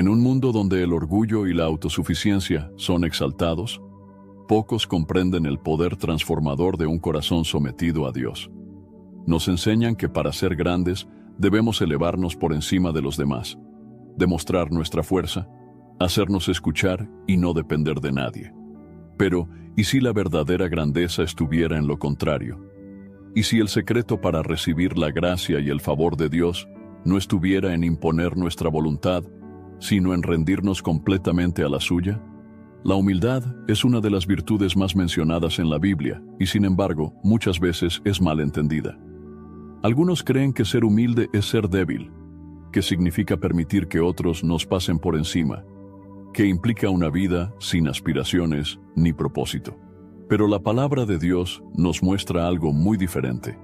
En un mundo donde el orgullo y la autosuficiencia son exaltados, pocos comprenden el poder transformador de un corazón sometido a Dios. Nos enseñan que para ser grandes debemos elevarnos por encima de los demás, demostrar nuestra fuerza, hacernos escuchar y no depender de nadie. Pero, ¿y si la verdadera grandeza estuviera en lo contrario? ¿Y si el secreto para recibir la gracia y el favor de Dios no estuviera en imponer nuestra voluntad, sino en rendirnos completamente a la suya? La humildad es una de las virtudes más mencionadas en la Biblia y, sin embargo, muchas veces es mal entendida. Algunos creen que ser humilde es ser débil, que significa permitir que otros nos pasen por encima, que implica una vida sin aspiraciones ni propósito. Pero la palabra de Dios nos muestra algo muy diferente.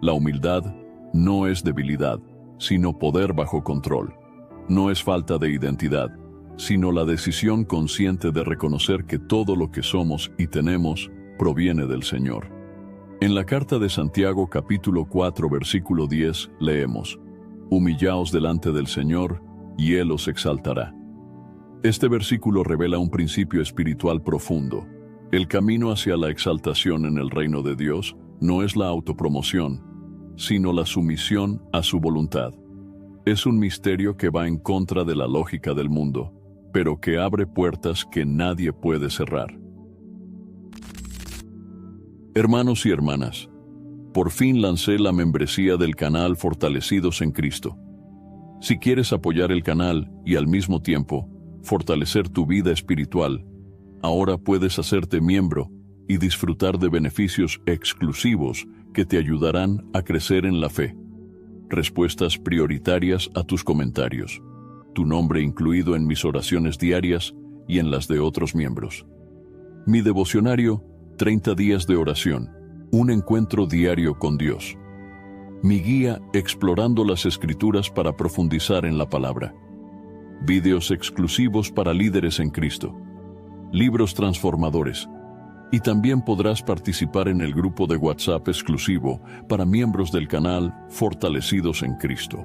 La humildad no es debilidad, sino poder bajo control. No es falta de identidad, sino la decisión consciente de reconocer que todo lo que somos y tenemos proviene del Señor. En la carta de Santiago capítulo 4 versículo 10 leemos: «Humillaos delante del Señor, y Él os exaltará». Este versículo revela un principio espiritual profundo. El camino hacia la exaltación en el reino de Dios no es la autopromoción, sino la sumisión a su voluntad. Es un misterio que va en contra de la lógica del mundo, pero que abre puertas que nadie puede cerrar. Hermanos y hermanas, por fin lancé la membresía del canal Fortalecidos en Cristo. Si quieres apoyar el canal y al mismo tiempo fortalecer tu vida espiritual, ahora puedes hacerte miembro y disfrutar de beneficios exclusivos que te ayudarán a crecer en la fe. Respuestas prioritarias a tus comentarios, tu nombre incluido en mis oraciones diarias y en las de otros miembros. Mi devocionario, 30 días de oración, un encuentro diario con Dios. Mi guía explorando las Escrituras para profundizar en la palabra. Videos exclusivos para líderes en Cristo. Libros transformadores. Y también podrás participar en el grupo de WhatsApp exclusivo para miembros del canal Fortalecidos en Cristo.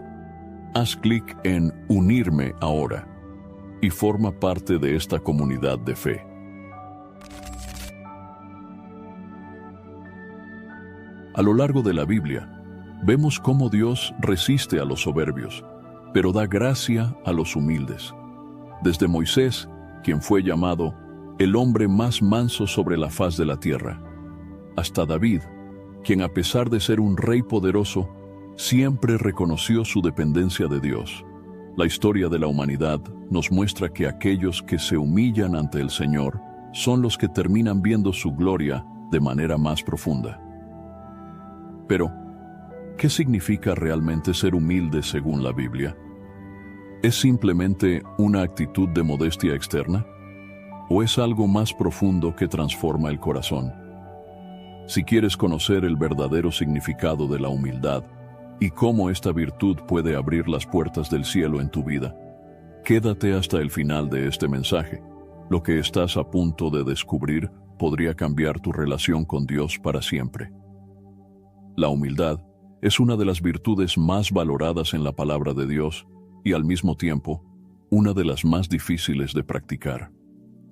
Haz clic en Unirme ahora y forma parte de esta comunidad de fe. A lo largo de la Biblia, vemos cómo Dios resiste a los soberbios, pero da gracia a los humildes. Desde Moisés, quien fue llamado el hombre más manso sobre la faz de la tierra, hasta David, quien a pesar de ser un rey poderoso, siempre reconoció su dependencia de Dios. La historia de la humanidad nos muestra que aquellos que se humillan ante el Señor son los que terminan viendo su gloria de manera más profunda. Pero, ¿qué significa realmente ser humilde según la Biblia? ¿Es simplemente una actitud de modestia externa? ¿O es algo más profundo que transforma el corazón? Si quieres conocer el verdadero significado de la humildad y cómo esta virtud puede abrir las puertas del cielo en tu vida, quédate hasta el final de este mensaje. Lo que estás a punto de descubrir podría cambiar tu relación con Dios para siempre. La humildad es una de las virtudes más valoradas en la palabra de Dios y al mismo tiempo una de las más difíciles de practicar.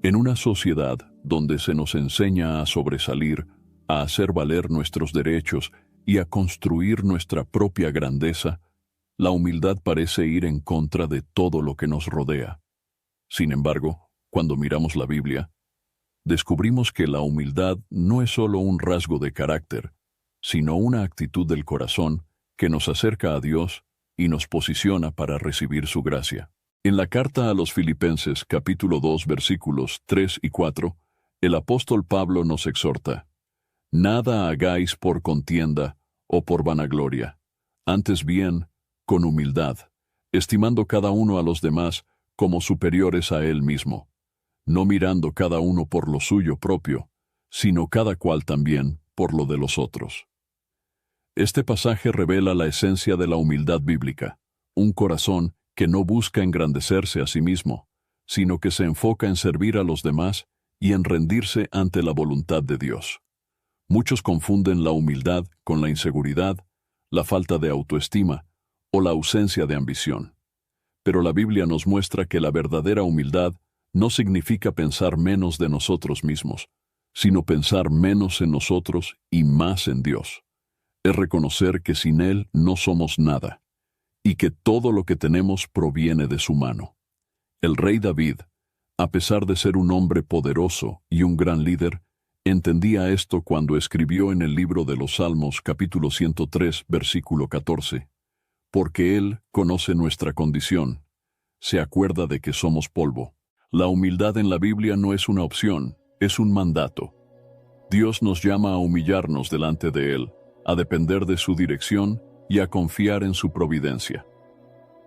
En una sociedad donde se nos enseña a sobresalir, a hacer valer nuestros derechos y a construir nuestra propia grandeza, la humildad parece ir en contra de todo lo que nos rodea. Sin embargo, cuando miramos la Biblia, descubrimos que la humildad no es solo un rasgo de carácter, sino una actitud del corazón que nos acerca a Dios y nos posiciona para recibir su gracia. En la carta a los Filipenses, capítulo 2, versículos 3 y 4, el apóstol Pablo nos exhorta: «Nada hagáis por contienda o por vanagloria, antes bien, con humildad, estimando cada uno a los demás como superiores a él mismo, no mirando cada uno por lo suyo propio, sino cada cual también por lo de los otros». Este pasaje revela la esencia de la humildad bíblica, un corazón que no busca engrandecerse a sí mismo, sino que se enfoca en servir a los demás y en rendirse ante la voluntad de Dios. Muchos confunden la humildad con la inseguridad, la falta de autoestima o la ausencia de ambición. Pero la Biblia nos muestra que la verdadera humildad no significa pensar menos de nosotros mismos, sino pensar menos en nosotros y más en Dios. Es reconocer que sin Él no somos nada, y que todo lo que tenemos proviene de su mano. El rey David, a pesar de ser un hombre poderoso y un gran líder, entendía esto cuando escribió en el libro de los Salmos, capítulo 103, versículo 14. Porque Él conoce nuestra condición, se acuerda de que somos polvo. La humildad en la Biblia no es una opción, es un mandato. Dios nos llama a humillarnos delante de Él, a depender de su dirección y a confiar en su providencia.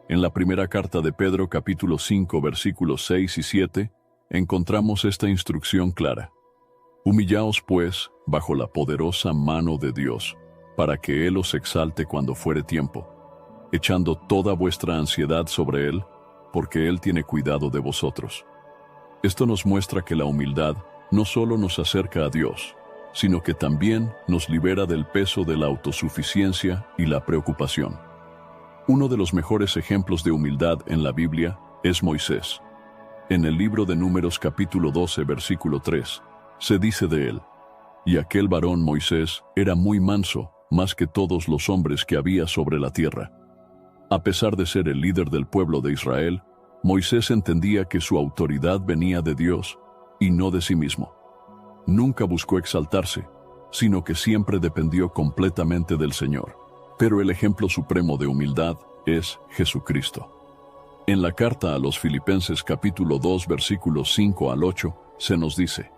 En la primera carta de Pedro, capítulo 5, versículos 6 y 7, encontramos esta instrucción clara. Humillaos, pues, bajo la poderosa mano de Dios, para que Él os exalte cuando fuere tiempo, echando toda vuestra ansiedad sobre Él, porque Él tiene cuidado de vosotros. Esto nos muestra que la humildad no solo nos acerca a Dios, sino que también nos libera del peso de la autosuficiencia y la preocupación. Uno de los mejores ejemplos de humildad en la Biblia es Moisés. En el libro de Números capítulo 12, versículo 3, se dice de él: «Y aquel varón Moisés era muy manso, más que todos los hombres que había sobre la tierra». A pesar de ser el líder del pueblo de Israel, Moisés entendía que su autoridad venía de Dios y no de sí mismo. Nunca buscó exaltarse, sino que siempre dependió completamente del Señor. Pero el ejemplo supremo de humildad es Jesucristo. En la carta a los Filipenses capítulo 2 versículos 5 al 8 se nos dice: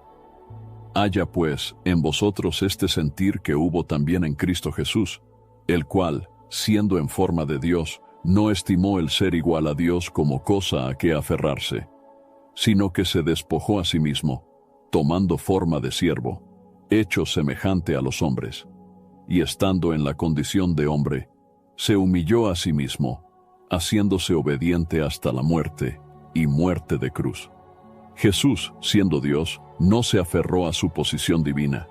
«Haya pues en vosotros este sentir que hubo también en Cristo Jesús, el cual, siendo en forma de Dios, no estimó el ser igual a Dios como cosa a que aferrarse, sino que se despojó a sí mismo, tomando forma de siervo, hecho semejante a los hombres, y estando en la condición de hombre, se humilló a sí mismo, haciéndose obediente hasta la muerte, y muerte de cruz». Jesús, siendo Dios, no se aferró a su posición divina,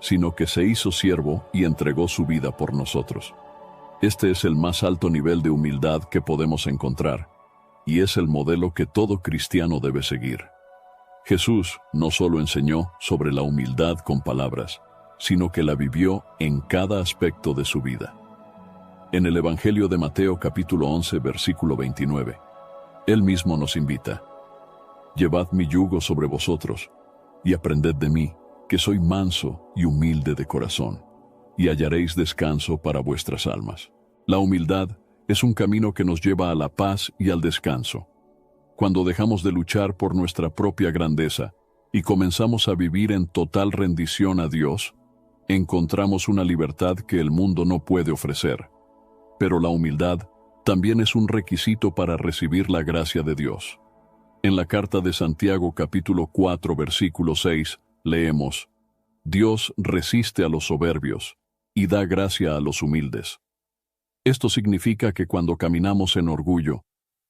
sino que se hizo siervo y entregó su vida por nosotros. Este es el más alto nivel de humildad que podemos encontrar, y es el modelo que todo cristiano debe seguir. Jesús no solo enseñó sobre la humildad con palabras, sino que la vivió en cada aspecto de su vida. En el Evangelio de Mateo capítulo 11, versículo 29, Él mismo nos invita: «Llevad mi yugo sobre vosotros, y aprended de mí, que soy manso y humilde de corazón, y hallaréis descanso para vuestras almas». La humildad es un camino que nos lleva a la paz y al descanso. Cuando dejamos de luchar por nuestra propia grandeza y comenzamos a vivir en total rendición a Dios, encontramos una libertad que el mundo no puede ofrecer. Pero la humildad también es un requisito para recibir la gracia de Dios. En la carta de Santiago capítulo 4 versículo 6 leemos: «Dios resiste a los soberbios y da gracia a los humildes». Esto significa que cuando caminamos en orgullo,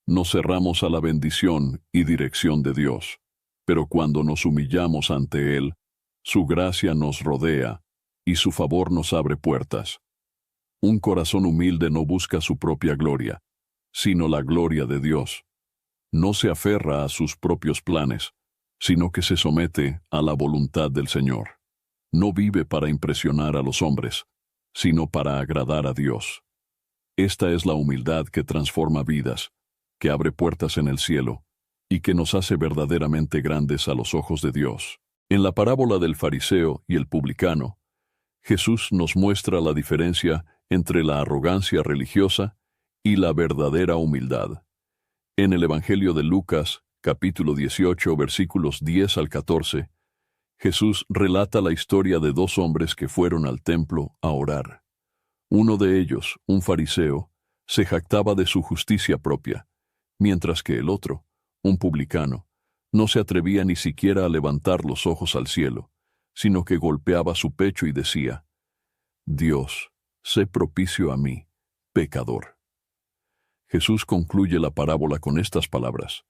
nos cerramos a la bendición y dirección de Dios, pero cuando nos humillamos ante Él, su gracia nos rodea y su favor nos abre puertas. Un corazón humilde no busca su propia gloria, sino la gloria de Dios. No se aferra a sus propios planes, sino que se somete a la voluntad del Señor. No vive para impresionar a los hombres, sino para agradar a Dios. Esta es la humildad que transforma vidas, que abre puertas en el cielo y que nos hace verdaderamente grandes a los ojos de Dios. En la parábola del fariseo y el publicano, Jesús nos muestra la diferencia entre la arrogancia religiosa y la verdadera humildad. En el Evangelio de Lucas, capítulo 18, versículos 10 al 14, Jesús relata la historia de dos hombres que fueron al templo a orar. Uno de ellos, un fariseo, se jactaba de su justicia propia, mientras que el otro, un publicano, no se atrevía ni siquiera a levantar los ojos al cielo, sino que golpeaba su pecho y decía: «Dios, sé propicio a mí, pecador». Jesús concluye la parábola con estas palabras: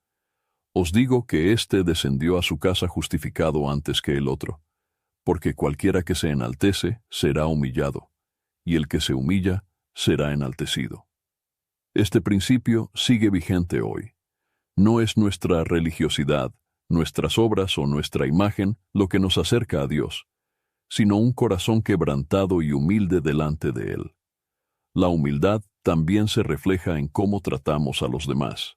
«Os digo que éste descendió a su casa justificado antes que el otro, porque cualquiera que se enaltece será humillado, y el que se humilla será enaltecido». Este principio sigue vigente hoy. No es nuestra religiosidad, nuestras obras o nuestra imagen lo que nos acerca a Dios, sino un corazón quebrantado y humilde delante de Él. La humildad también se refleja en cómo tratamos a los demás.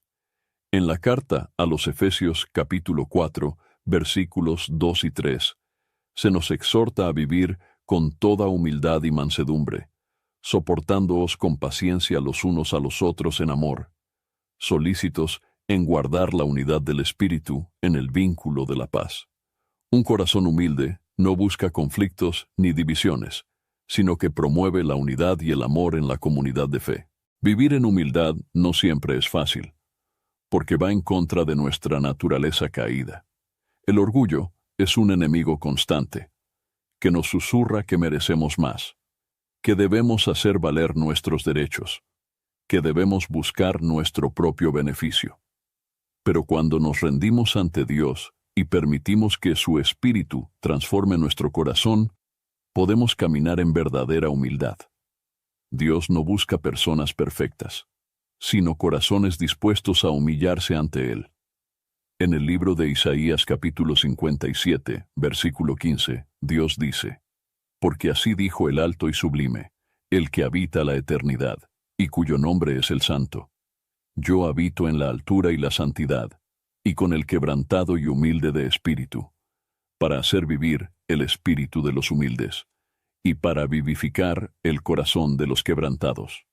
En la carta a los Efesios capítulo 4, versículos 2 y 3, se nos exhorta a vivir con toda humildad y mansedumbre, soportándoos con paciencia los unos a los otros en amor, solícitos en guardar la unidad del Espíritu en el vínculo de la paz. Un corazón humilde no busca conflictos ni divisiones, sino que promueve la unidad y el amor en la comunidad de fe. Vivir en humildad no siempre es fácil, porque va en contra de nuestra naturaleza caída. El orgullo es un enemigo constante, que nos susurra que merecemos más, que debemos hacer valer nuestros derechos, que debemos buscar nuestro propio beneficio. Pero cuando nos rendimos ante Dios y permitimos que su Espíritu transforme nuestro corazón, podemos caminar en verdadera humildad. Dios no busca personas perfectas, sino corazones dispuestos a humillarse ante Él. En el libro de Isaías capítulo 57, versículo 15, Dios dice: Porque así dijo el alto y sublime, el que habita la eternidad, y cuyo nombre es el Santo. Yo habito en la altura y la santidad, y con el quebrantado y humilde de espíritu, para hacer vivir el espíritu de los humildes, y para vivificar el corazón de los quebrantados.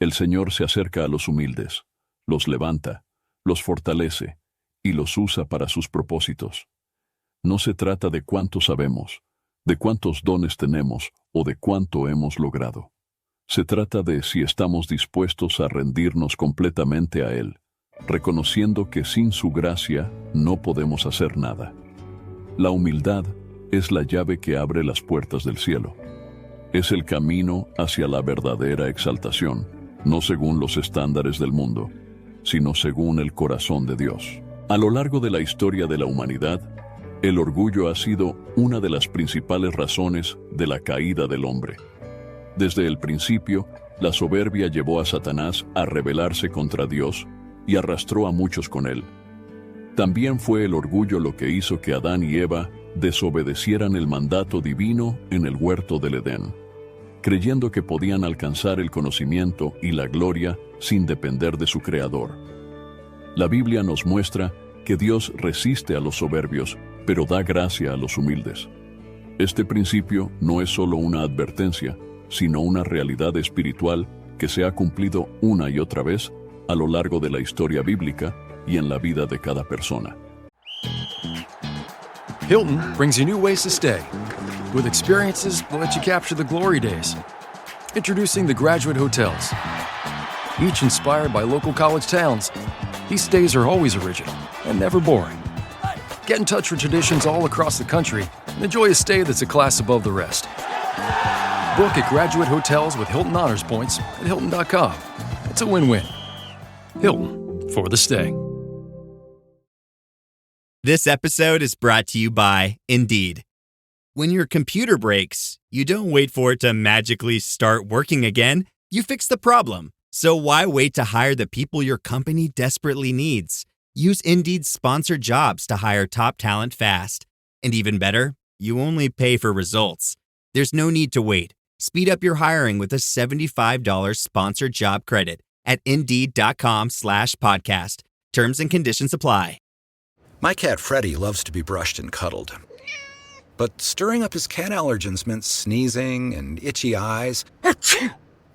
El Señor se acerca a los humildes, los levanta, los fortalece, y los usa para sus propósitos. No se trata de cuánto sabemos, de cuántos dones tenemos o de cuánto hemos logrado. Se trata de si estamos dispuestos a rendirnos completamente a Él, reconociendo que sin su gracia no podemos hacer nada. La humildad es la llave que abre las puertas del cielo. Es el camino hacia la verdadera exaltación, no según los estándares del mundo, sino según el corazón de Dios. A lo largo de la historia de la humanidad, el orgullo ha sido una de las principales razones de la caída del hombre. Desde el principio, la soberbia llevó a Satanás a rebelarse contra Dios y arrastró a muchos con él. También fue el orgullo lo que hizo que Adán y Eva desobedecieran el mandato divino en el huerto del Edén, creyendo que podían alcanzar el conocimiento y la gloria sin depender de su Creador. La Biblia nos muestra que Dios resiste a los soberbios, pero da gracia a los humildes. Este principio no es solo una advertencia, sino una realidad espiritual que se ha cumplido una y otra vez a lo largo de la historia bíblica y en la vida de cada persona. Hilton brings you new ways to stay, with experiences that let you capture the glory days. Introducing the Graduate Hotels. Each inspired by local college towns, these stays are always original and never boring. Get in touch with traditions all across the country and enjoy a stay that's a class above the rest. Book at Graduate Hotels with Hilton Honors Points at Hilton.com. It's a win-win. Hilton, for the stay. This episode is brought to you by Indeed. When your computer breaks, you don't wait for it to magically start working again. You fix the problem. So why wait to hire the people your company desperately needs? Use Indeed's sponsored jobs to hire top talent fast. And even better, you only pay for results. There's no need to wait. Speed up your hiring with a $75 sponsored job credit at Indeed.com/podcast. Terms and conditions apply. My cat Freddie loves to be brushed and cuddled. But stirring up his cat allergens meant sneezing and itchy eyes.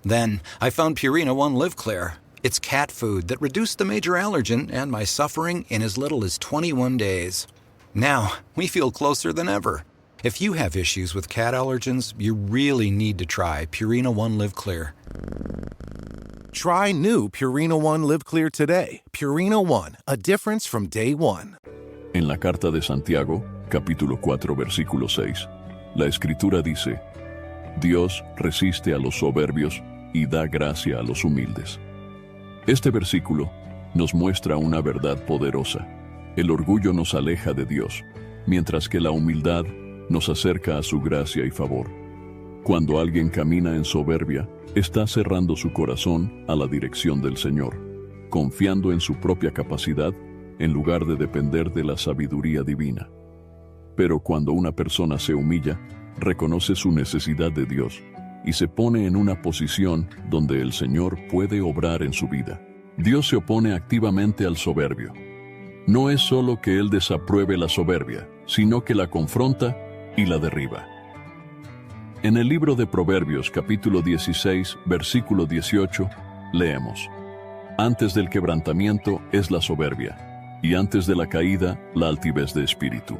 Then I found Purina One Live Clear. It's cat food that reduced the major allergen and my suffering in as little as 21 days. Now, we feel closer than ever. If you have issues with cat allergens, you really need to try Purina One Live Clear. Try new Purina One Live Clear today. Purina One, a difference from day one. En la carta de Santiago, capítulo 4, versículo 6, la Escritura dice: Dios resiste a los soberbios y da gracia a los humildes. Este versículo nos muestra una verdad poderosa. El orgullo nos aleja de Dios, mientras que la humildad nos acerca a su gracia y favor. Cuando alguien camina en soberbia, está cerrando su corazón a la dirección del Señor, confiando en su propia capacidad en lugar de depender de la sabiduría divina. Pero cuando una persona se humilla, reconoce su necesidad de Dios y se pone en una posición donde el Señor puede obrar en su vida. Dios se opone activamente al soberbio. No es solo que Él desapruebe la soberbia, sino que la confronta y la derriba. En el libro de Proverbios, capítulo 16, versículo 18, leemos: Antes del quebrantamiento es la soberbia, y antes de la caída, la altivez de espíritu.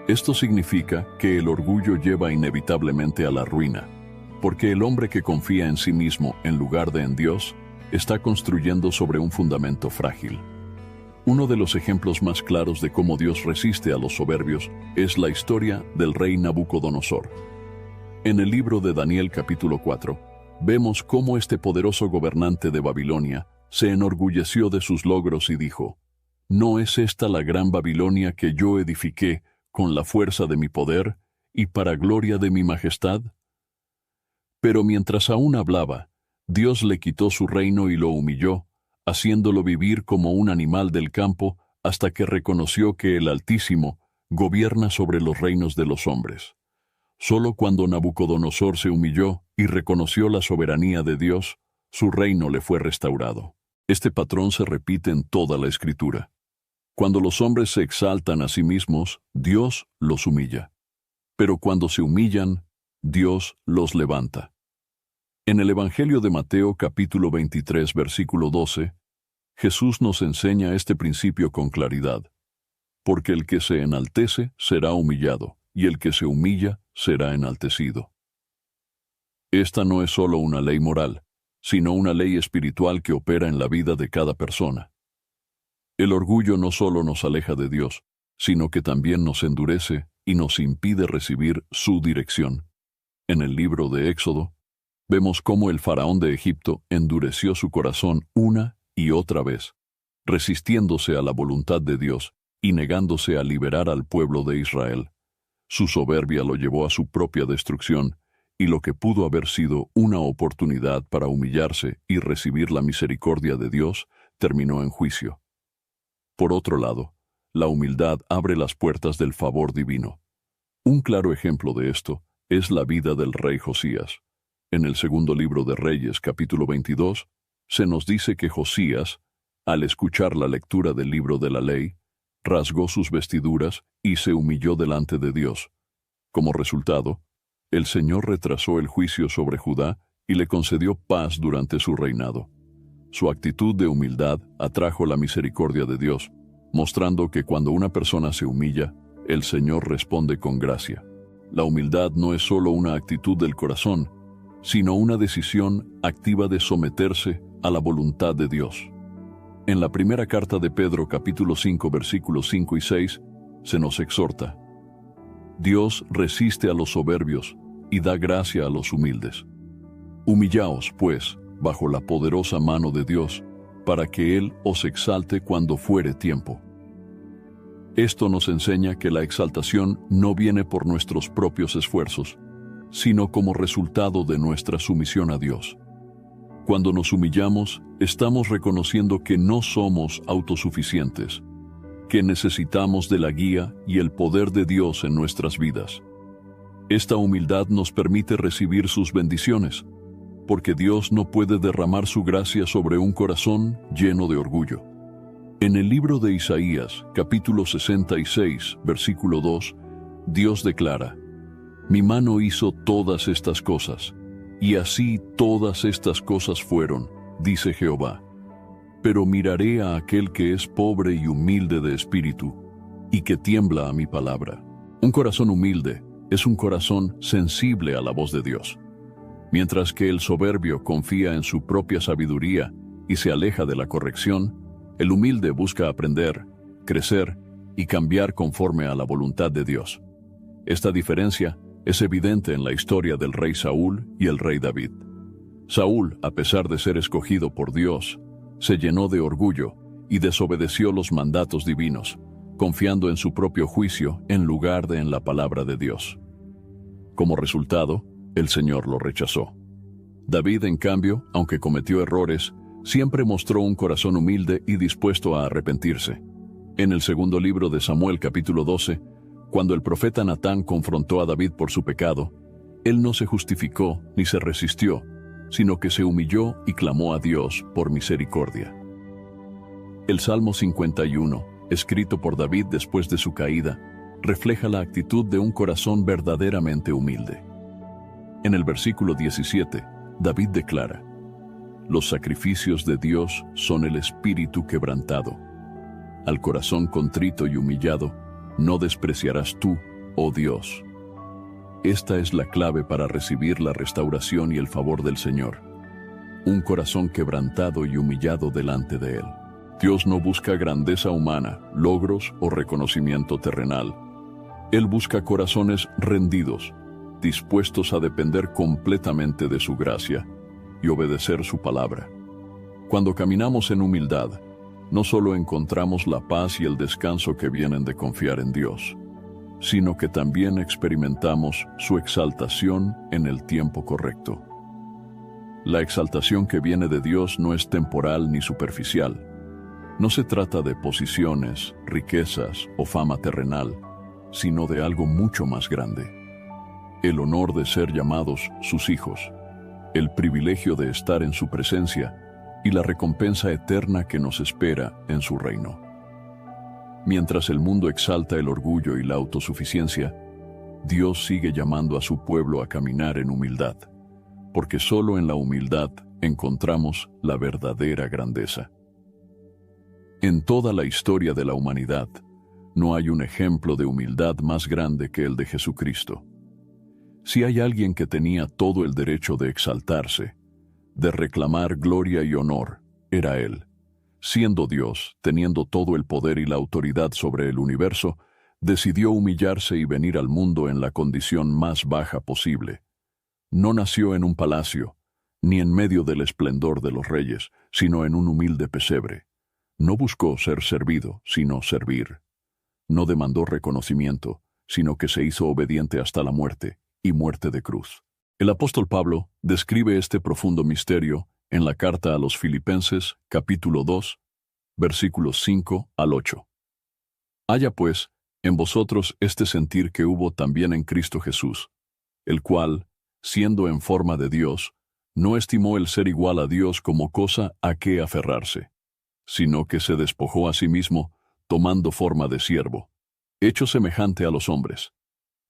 Esto significa que el orgullo lleva inevitablemente a la ruina, porque el hombre que confía en sí mismo en lugar de en Dios, está construyendo sobre un fundamento frágil. Uno de los ejemplos más claros de cómo Dios resiste a los soberbios es la historia del rey Nabucodonosor. En el libro de Daniel capítulo 4, vemos cómo este poderoso gobernante de Babilonia se enorgulleció de sus logros y dijo: ¿No es esta la gran Babilonia que yo edifiqué con la fuerza de mi poder y para gloria de mi majestad? Pero mientras aún hablaba, Dios le quitó su reino y lo humilló, haciéndolo vivir como un animal del campo hasta que reconoció que el Altísimo gobierna sobre los reinos de los hombres. Solo cuando Nabucodonosor se humilló y reconoció la soberanía de Dios, su reino le fue restaurado. Este patrón se repite en toda la Escritura. Cuando los hombres se exaltan a sí mismos, Dios los humilla. Pero cuando se humillan, Dios los levanta. En el Evangelio de Mateo capítulo 23, versículo 12, Jesús nos enseña este principio con claridad. Porque el que se enaltece será humillado, y el que se humilla será enaltecido. Esta no es solo una ley moral, sino una ley espiritual que opera en la vida de cada persona. El orgullo no solo nos aleja de Dios, sino que también nos endurece y nos impide recibir su dirección. En el libro de Éxodo, vemos cómo el faraón de Egipto endureció su corazón una y otra vez, resistiéndose a la voluntad de Dios y negándose a liberar al pueblo de Israel. Su soberbia lo llevó a su propia destrucción, y lo que pudo haber sido una oportunidad para humillarse y recibir la misericordia de Dios, terminó en juicio. Por otro lado, la humildad abre las puertas del favor divino. Un claro ejemplo de esto es la vida del rey Josías. En el segundo libro de Reyes, capítulo 22, se nos dice que Josías, al escuchar la lectura del libro de la ley, rasgó sus vestiduras y se humilló delante de Dios. Como resultado, el Señor retrasó el juicio sobre Judá y le concedió paz durante su reinado. Su actitud de humildad atrajo la misericordia de Dios, mostrando que cuando una persona se humilla, el Señor responde con gracia. La humildad no es solo una actitud del corazón, sino una decisión activa de someterse a la voluntad de Dios. En la primera carta de Pedro, capítulo 5, versículos 5 y 6, se nos exhorta: Dios resiste a los soberbios y da gracia a los humildes. Humillaos, pues, bajo la poderosa mano de Dios, para que Él os exalte cuando fuere tiempo. Esto nos enseña que la exaltación no viene por nuestros propios esfuerzos, sino como resultado de nuestra sumisión a Dios. Cuando nos humillamos, estamos reconociendo que no somos autosuficientes, que necesitamos de la guía y el poder de Dios en nuestras vidas. Esta humildad nos permite recibir sus bendiciones, porque Dios no puede derramar su gracia sobre un corazón lleno de orgullo. En el libro de Isaías, capítulo 66, versículo 2, Dios declara: Mi mano hizo todas estas cosas, y así todas estas cosas fueron, dice Jehová. Pero miraré a aquel que es pobre y humilde de espíritu, y que tiembla a mi palabra. Un corazón humilde es un corazón sensible a la voz de Dios. Mientras que el soberbio confía en su propia sabiduría y se aleja de la corrección, el humilde busca aprender, crecer y cambiar conforme a la voluntad de Dios. Esta diferencia es evidente en la historia del rey Saúl y el rey David. Saúl, a pesar de ser escogido por Dios, se llenó de orgullo y desobedeció los mandatos divinos, confiando en su propio juicio en lugar de en la palabra de Dios. Como resultado, el Señor lo rechazó. David, en cambio, aunque cometió errores, siempre mostró un corazón humilde y dispuesto a arrepentirse. En el segundo libro de Samuel, capítulo 12, cuando el profeta Natán confrontó a David por su pecado, él no se justificó ni se resistió, sino que se humilló y clamó a Dios por misericordia. El Salmo 51, escrito por David después de su caída, refleja la actitud de un corazón verdaderamente humilde. En el versículo 17, David declara: «Los sacrificios de Dios son el espíritu quebrantado. Al corazón contrito y humillado no despreciarás tú, oh Dios». Esta es la clave para recibir la restauración y el favor del Señor. Un corazón quebrantado y humillado delante de Él. Dios no busca grandeza humana, logros o reconocimiento terrenal. Él busca corazones rendidos, dispuestos a depender completamente de su gracia y obedecer su palabra. Cuando caminamos en humildad, no solo encontramos la paz y el descanso que vienen de confiar en Dios, sino que también experimentamos su exaltación en el tiempo correcto. La exaltación que viene de Dios no es temporal ni superficial. No se trata de posiciones, riquezas o fama terrenal, sino de algo mucho más grande. El honor de ser llamados sus hijos, el privilegio de estar en su presencia y la recompensa eterna que nos espera en su reino. Mientras el mundo exalta el orgullo y la autosuficiencia, Dios sigue llamando a su pueblo a caminar en humildad, porque solo en la humildad encontramos la verdadera grandeza. En toda la historia de la humanidad, no hay un ejemplo de humildad más grande que el de Jesucristo. Si hay alguien que tenía todo el derecho de exaltarse, de reclamar gloria y honor, era Él. Siendo Dios, teniendo todo el poder y la autoridad sobre el universo, decidió humillarse y venir al mundo en la condición más baja posible. No nació en un palacio, ni en medio del esplendor de los reyes, sino en un humilde pesebre. No buscó ser servido, sino servir. No demandó reconocimiento, sino que se hizo obediente hasta la muerte, y muerte de cruz. El apóstol Pablo describe este profundo misterio en la carta a los Filipenses, capítulo 2, versículos 5 al 8. Haya pues en vosotros este sentir que hubo también en Cristo Jesús, el cual, siendo en forma de Dios, no estimó el ser igual a Dios como cosa a que aferrarse, sino que se despojó a sí mismo, tomando forma de siervo, hecho semejante a los hombres,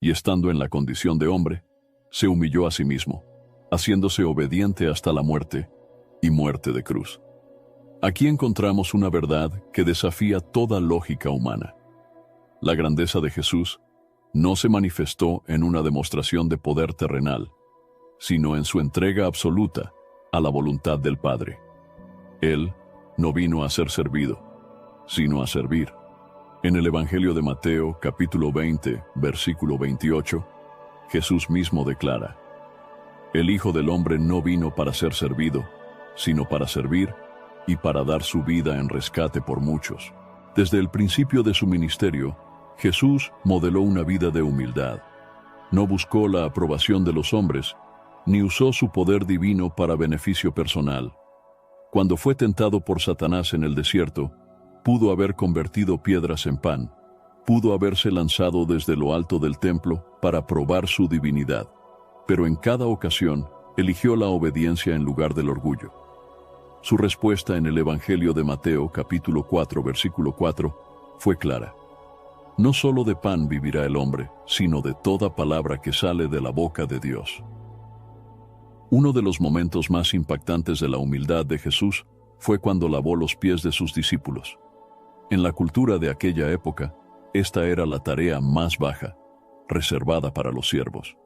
y estando en la condición de hombre, se humilló a sí mismo, haciéndose obediente hasta la muerte, y muerte de cruz. Aquí encontramos una verdad que desafía toda lógica humana. La grandeza de Jesús no se manifestó en una demostración de poder terrenal, sino en su entrega absoluta a la voluntad del Padre. Él no vino a ser servido, sino a servir. En el Evangelio de Mateo, capítulo 20, versículo 28, Jesús mismo declara: «El Hijo del Hombre no vino para ser servido, sino para servir y para dar su vida en rescate por muchos». Desde el principio de su ministerio, Jesús modeló una vida de humildad. No buscó la aprobación de los hombres, ni usó su poder divino para beneficio personal. Cuando fue tentado por Satanás en el desierto, pudo haber convertido piedras en pan, pudo haberse lanzado desde lo alto del templo para probar su divinidad, pero en cada ocasión eligió la obediencia en lugar del orgullo. Su respuesta en el Evangelio de Mateo, capítulo 4, versículo 4, fue clara: «No solo de pan vivirá el hombre, sino de toda palabra que sale de la boca de Dios». Uno de los momentos más impactantes de la humildad de Jesús fue cuando lavó los pies de sus discípulos. En la cultura de aquella época, esta era la tarea más baja, reservada para los siervos.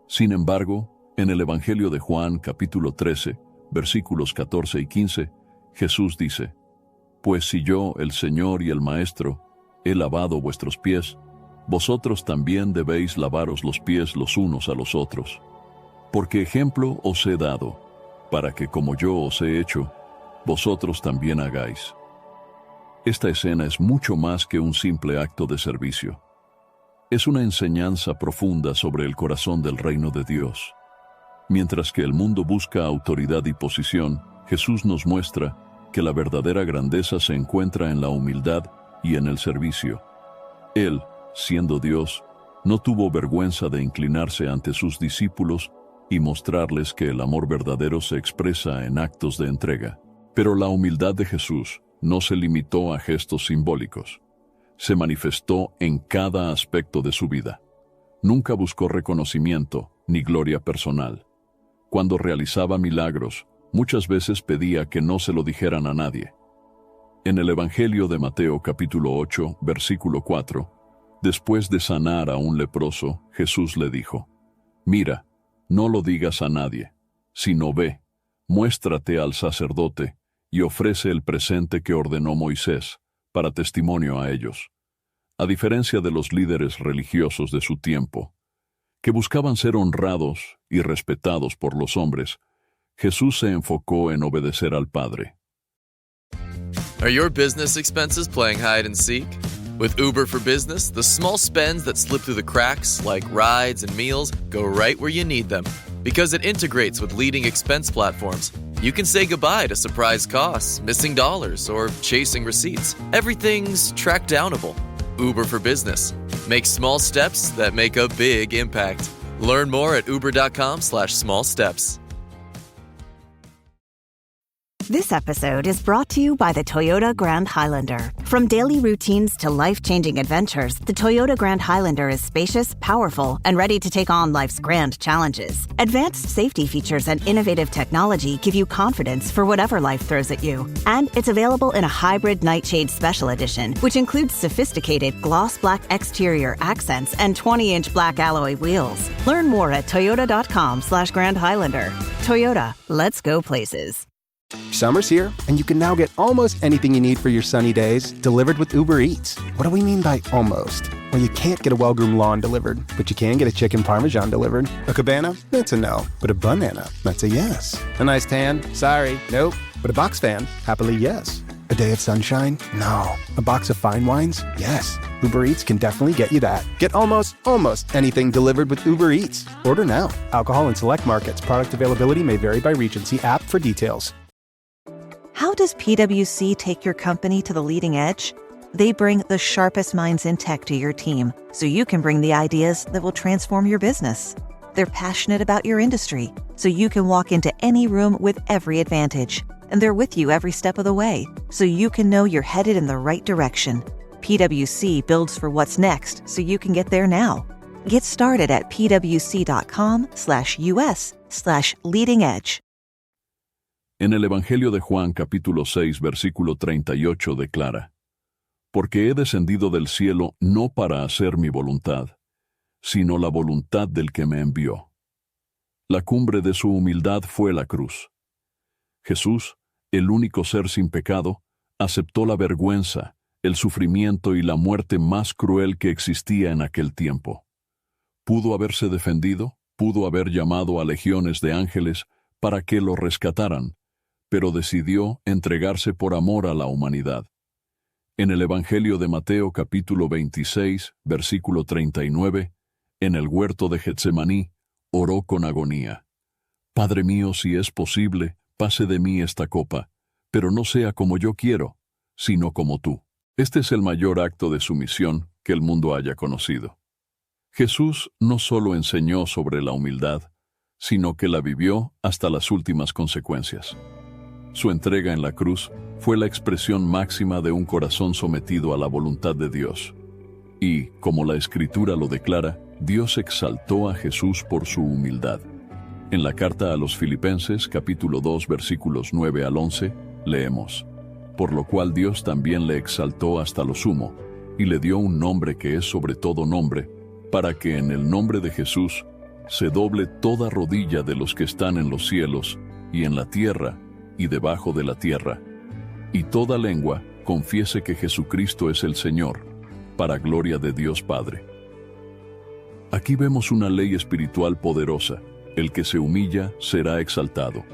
Sin embargo, en el Evangelio de Juan, capítulo 13, versículos 14 y 15, Jesús dice: «Pues si yo, el Señor y el Maestro, he lavado vuestros pies, vosotros también debéis lavaros los pies los unos a los otros. Porque ejemplo os he dado, para que como yo os he hecho, vosotros también hagáis». Esta escena es mucho más que un simple acto de servicio. Es una enseñanza profunda sobre el corazón del reino de Dios. Mientras que el mundo busca autoridad y posición, Jesús nos muestra que la verdadera grandeza se encuentra en la humildad y en el servicio. Él, siendo Dios, no tuvo vergüenza de inclinarse ante sus discípulos y mostrarles que el amor verdadero se expresa en actos de entrega. Pero la humildad de Jesús no se limitó a gestos simbólicos. Se manifestó en cada aspecto de su vida. Nunca buscó reconocimiento ni gloria personal. Cuando realizaba milagros, muchas veces pedía que no se lo dijeran a nadie. En el Evangelio de Mateo capítulo 8, versículo 4, después de sanar a un leproso, Jesús le dijo: «Mira, no lo digas a nadie, sino ve, muéstrate al sacerdote y ofrece el presente que ordenó Moisés, para testimonio a ellos». A diferencia de los líderes religiosos de su tiempo, que buscaban ser honrados y respetados por los hombres, Jesús se enfocó en obedecer al Padre. Are your business expenses playing hide and seek? With Uber for Business, the small spends that slip through the cracks, like rides and meals, go right where you need them. Because it integrates with leading expense platforms, you can say goodbye to surprise costs, missing dollars, or chasing receipts. Everything's track downable. Uber for Business. Make small steps that make a big impact. Learn more at uber.com/small steps. This episode is brought to you by the Toyota Grand Highlander. From daily routines to life-changing adventures, the Toyota Grand Highlander is spacious, powerful, and ready to take on life's grand challenges. Advanced safety features and innovative technology give you confidence for whatever life throws at you. And it's available in a hybrid Nightshade Special Edition, which includes sophisticated gloss black exterior accents and 20-inch black alloy wheels. Learn more at toyota.com/Grand Highlander. Toyota, let's go places. Summer's here, and you can now get almost anything you need for your sunny days delivered with Uber Eats. What do we mean by almost? Well, you can't get a well-groomed lawn delivered, but you can get a chicken parmesan delivered. A cabana? That's a no. But a banana? That's a yes. A nice tan? Sorry, nope. But a box fan? Happily, yes. A day of sunshine? No. A box of fine wines? Yes. Uber Eats can definitely get you that. Get almost anything delivered with Uber Eats. Order now. Alcohol in select markets. Product availability may vary by region. See app for details. How does PwC take your company to the leading edge? They bring the sharpest minds in tech to your team, so you can bring the ideas that will transform your business. They're passionate about your industry, so you can walk into any room with every advantage. And they're with you every step of the way, so you can know you're headed in the right direction. PwC builds for what's next, so you can get there now. Get started at pwc.com/us/leading edge. En el Evangelio de Juan capítulo 6, versículo 38 declara: «Porque he descendido del cielo no para hacer mi voluntad, sino la voluntad del que me envió». La cumbre de su humildad fue la cruz. Jesús, el único ser sin pecado, aceptó la vergüenza, el sufrimiento y la muerte más cruel que existía en aquel tiempo. Pudo haberse defendido, pudo haber llamado a legiones de ángeles para que lo rescataran, pero decidió entregarse por amor a la humanidad. En el Evangelio de Mateo capítulo 26, versículo 39, en el huerto de Getsemaní, oró con agonía: «Padre mío, si es posible, pase de mí esta copa, pero no sea como yo quiero, sino como tú». Este es el mayor acto de sumisión que el mundo haya conocido. Jesús no solo enseñó sobre la humildad, sino que la vivió hasta las últimas consecuencias. Su entrega en la cruz fue la expresión máxima de un corazón sometido a la voluntad de Dios. Y, como la Escritura lo declara, Dios exaltó a Jesús por su humildad. En la carta a los Filipenses, capítulo 2, versículos 9 al 11, leemos: «Por lo cual Dios también le exaltó hasta lo sumo, y le dio un nombre que es sobre todo nombre, para que en el nombre de Jesús se doble toda rodilla de los que están en los cielos, y en la tierra, y debajo de la tierra, y toda lengua confiese que Jesucristo es el Señor, para gloria de Dios Padre». Aquí vemos una ley espiritual poderosa: el que se humilla será exaltado.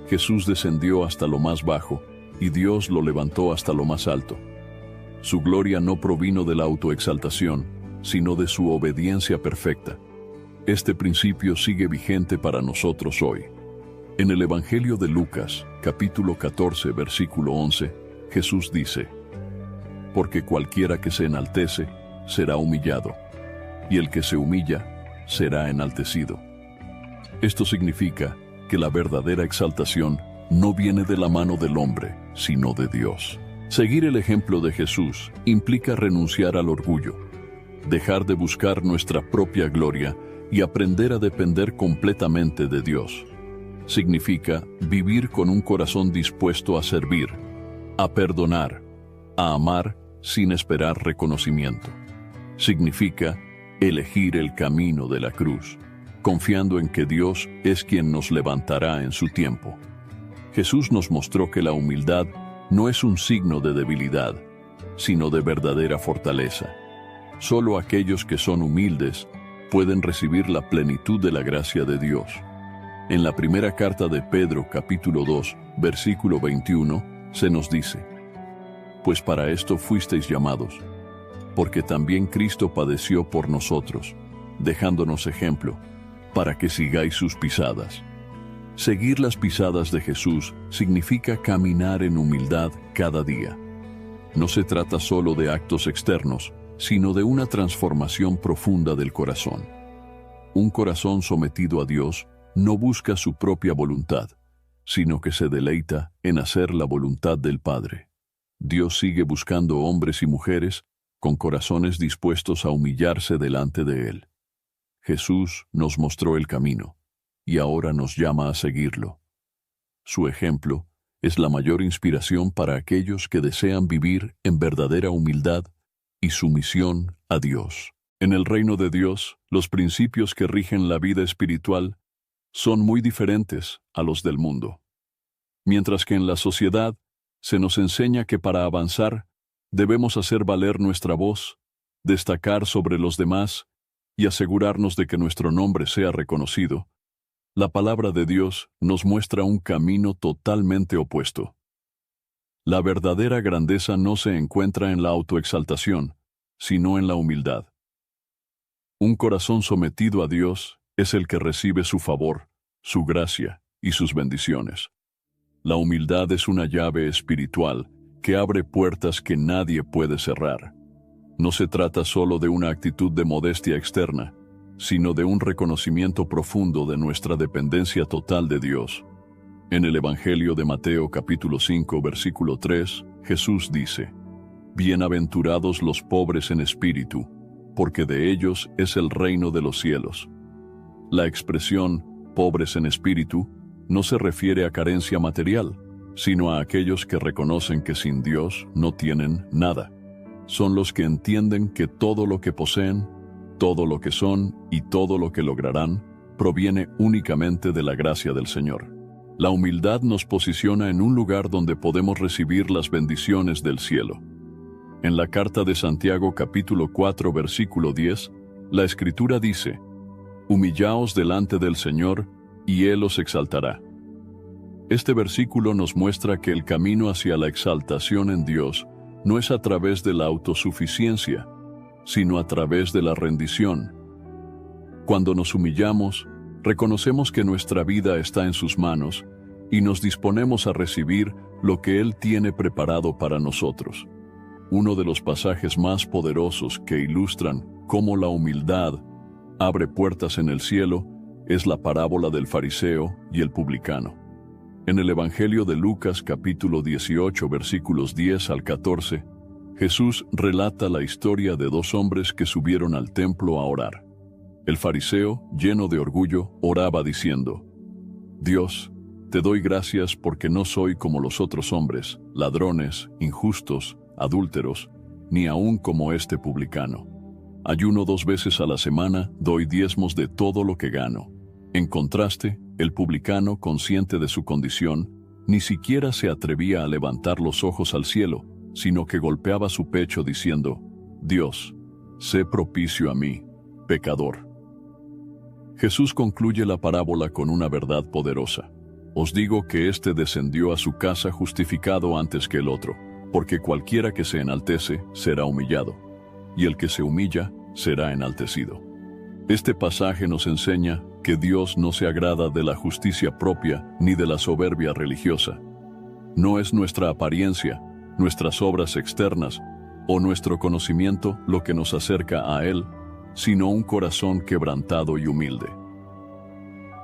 Jesús descendió hasta lo más bajo, y Dios lo levantó hasta lo más alto. Su gloria no provino de la autoexaltación, sino de su obediencia perfecta. este principio sigue vigente para nosotros hoy. En el Evangelio de Lucas, capítulo 14, versículo 11, Jesús dice: porque cualquiera que se enaltece será humillado, y el que se humilla será enaltecido. Esto significa que la verdadera exaltación no viene de la mano del hombre, sino de Dios. Seguir el ejemplo de Jesús implica renunciar al orgullo, dejar de buscar nuestra propia gloria y aprender a depender completamente de Dios. Significa vivir con un corazón dispuesto a servir, a perdonar, a amar sin esperar reconocimiento. Significa elegir el camino de la cruz, confiando en que Dios es quien nos levantará en su tiempo. Jesús nos mostró que la humildad no es un signo de debilidad, sino de verdadera fortaleza. Solo aquellos que son humildes pueden recibir la plenitud de la gracia de Dios. En la primera carta de Pedro, capítulo 2, versículo 21, se nos dice: pues para esto fuisteis llamados, porque también Cristo padeció por nosotros, dejándonos ejemplo, para que sigáis sus pisadas. Seguir las pisadas de Jesús significa caminar en humildad cada día. No se trata solo de actos externos, sino de una transformación profunda del corazón. Un corazón sometido a Dios no busca su propia voluntad, sino que se deleita en hacer la voluntad del Padre. Dios sigue buscando hombres y mujeres con corazones dispuestos a humillarse delante de Él. Jesús nos mostró el camino, y ahora nos llama a seguirlo. Su ejemplo es la mayor inspiración para aquellos que desean vivir en verdadera humildad y sumisión a Dios. En el reino de Dios, los principios que rigen la vida espiritual son muy diferentes a los del mundo. Mientras que en la sociedad se nos enseña que para avanzar debemos hacer valer nuestra voz, destacar sobre los demás y asegurarnos de que nuestro nombre sea reconocido, la palabra de Dios nos muestra un camino totalmente opuesto. La verdadera grandeza no se encuentra en la autoexaltación, sino en la humildad. Un corazón sometido a Dios es el que recibe su favor, su gracia y sus bendiciones. La humildad es una llave espiritual que abre puertas que nadie puede cerrar. No se trata solo de una actitud de modestia externa, sino de un reconocimiento profundo de nuestra dependencia total de Dios. En el Evangelio de Mateo capítulo 5, versículo 3, Jesús dice: bienaventurados los pobres en espíritu, porque de ellos es el reino de los cielos. La expresión pobres en espíritu no se refiere a carencia material, sino a aquellos que reconocen que sin Dios no tienen nada. Son los que entienden que todo lo que poseen, todo lo que son y todo lo que lograrán proviene únicamente de la gracia del Señor. La humildad nos posiciona en un lugar donde podemos recibir las bendiciones del cielo. En la carta de Santiago capítulo 4 versículo 10, la Escritura dice: humillaos delante del Señor, y Él os exaltará. Este versículo nos muestra que el camino hacia la exaltación en Dios no es a través de la autosuficiencia, sino a través de la rendición. Cuando nos humillamos, reconocemos que nuestra vida está en sus manos y nos disponemos a recibir lo que Él tiene preparado para nosotros. Uno de los pasajes más poderosos que ilustran cómo la humildad abre puertas en el cielo es la parábola del fariseo y el publicano. En el Evangelio de Lucas capítulo 18 versículos 10 al 14, Jesús relata la historia de dos hombres que subieron al templo a orar. El fariseo, lleno de orgullo, oraba diciendo: Dios, te doy gracias porque no soy como los otros hombres, ladrones, injustos, adúlteros, ni aun como este publicano. Ayuno 2 veces a la semana, doy diezmos de todo lo que gano. En contraste, el publicano, consciente de su condición, ni siquiera se atrevía a levantar los ojos al cielo, sino que golpeaba su pecho diciendo: Dios, sé propicio a mí, pecador. Jesús concluye la parábola con una verdad poderosa. Os digo que éste descendió a su casa justificado antes que el otro, porque cualquiera que se enaltece será humillado, y el que se humilla será enaltecido. Este pasaje nos enseña que Dios no se agrada de la justicia propia ni de la soberbia religiosa. No es nuestra apariencia, nuestras obras externas o nuestro conocimiento lo que nos acerca a Él, sino un corazón quebrantado y humilde.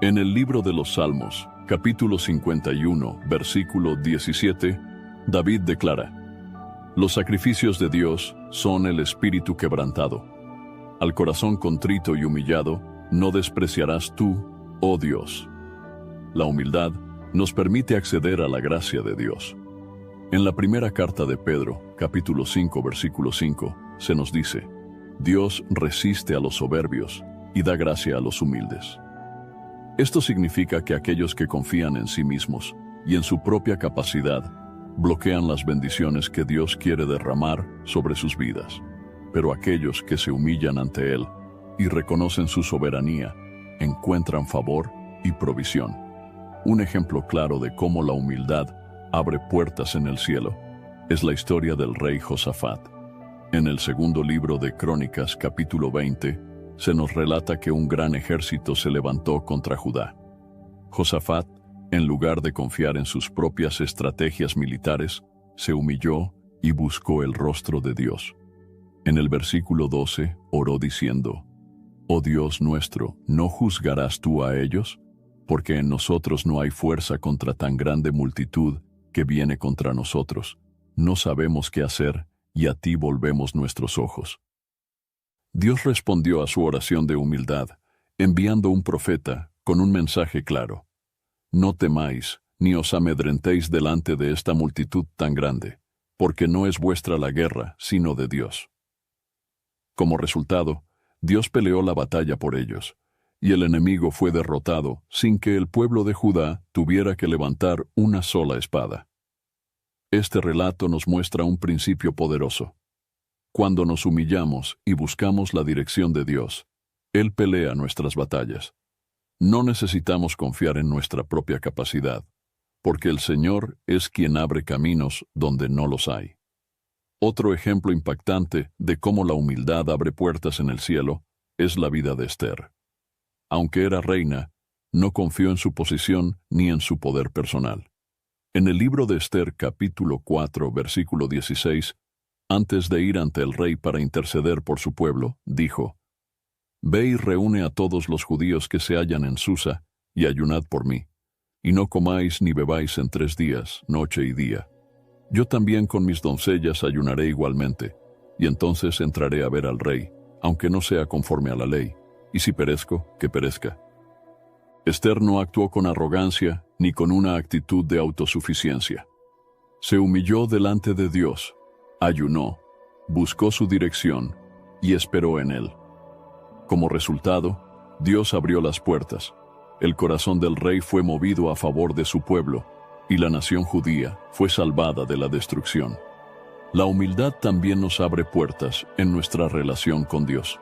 En el libro de los Salmos, capítulo 51, versículo 17, David declara: Los sacrificios de Dios son el espíritu quebrantado. Al corazón contrito y humillado no despreciarás tú, oh Dios. La humildad nos permite acceder a la gracia de Dios. En la primera carta de Pedro, capítulo 5, versículo 5, se nos dice: Dios resiste a los soberbios y da gracia a los humildes. Esto significa que aquellos que confían en sí mismos y en su propia capacidad bloquean las bendiciones que Dios quiere derramar sobre sus vidas. Pero aquellos que se humillan ante Él y reconocen su soberanía encuentran favor y provisión. Un ejemplo claro de cómo la humildad abre puertas en el cielo es la historia del rey Josafat. En el segundo libro de Crónicas, capítulo 20, se nos relata que un gran ejército se levantó contra Judá. Josafat, en lugar de confiar en sus propias estrategias militares, se humilló y buscó el rostro de Dios. En el versículo 12 oró diciendo: Oh Dios nuestro, ¿no juzgarás tú a ellos? Porque en nosotros no hay fuerza contra tan grande multitud que viene contra nosotros. No sabemos qué hacer, y a ti volvemos nuestros ojos. Dios respondió a su oración de humildad, enviando un profeta con un mensaje claro: No temáis, ni os amedrentéis delante de esta multitud tan grande, porque no es vuestra la guerra, sino de Dios. Como resultado, Dios peleó la batalla por ellos, y el enemigo fue derrotado sin que el pueblo de Judá tuviera que levantar una sola espada. Este relato nos muestra un principio poderoso. Cuando nos humillamos y buscamos la dirección de Dios, Él pelea nuestras batallas. No necesitamos confiar en nuestra propia capacidad, porque el Señor es quien abre caminos donde no los hay. Otro ejemplo impactante de cómo la humildad abre puertas en el cielo es la vida de Esther. Aunque era reina, no confió en su posición ni en su poder personal. En el libro de Esther, capítulo 4, versículo 16, antes de ir ante el rey para interceder por su pueblo, dijo: Ve y reúne a todos los judíos que se hallan en Susa, y ayunad por mí, y no comáis ni bebáis en 3 días, noche y día. Yo también con mis doncellas ayunaré igualmente, y entonces entraré a ver al rey, aunque no sea conforme a la ley, y si perezco, que perezca. Esther no actuó con arrogancia ni con una actitud de autosuficiencia. Se humilló delante de Dios, ayunó, buscó su dirección y esperó en Él. Como resultado, Dios abrió las puertas. El corazón del rey fue movido a favor de su pueblo, y la nación judía fue salvada de la destrucción. La humildad también nos abre puertas en nuestra relación con Dios.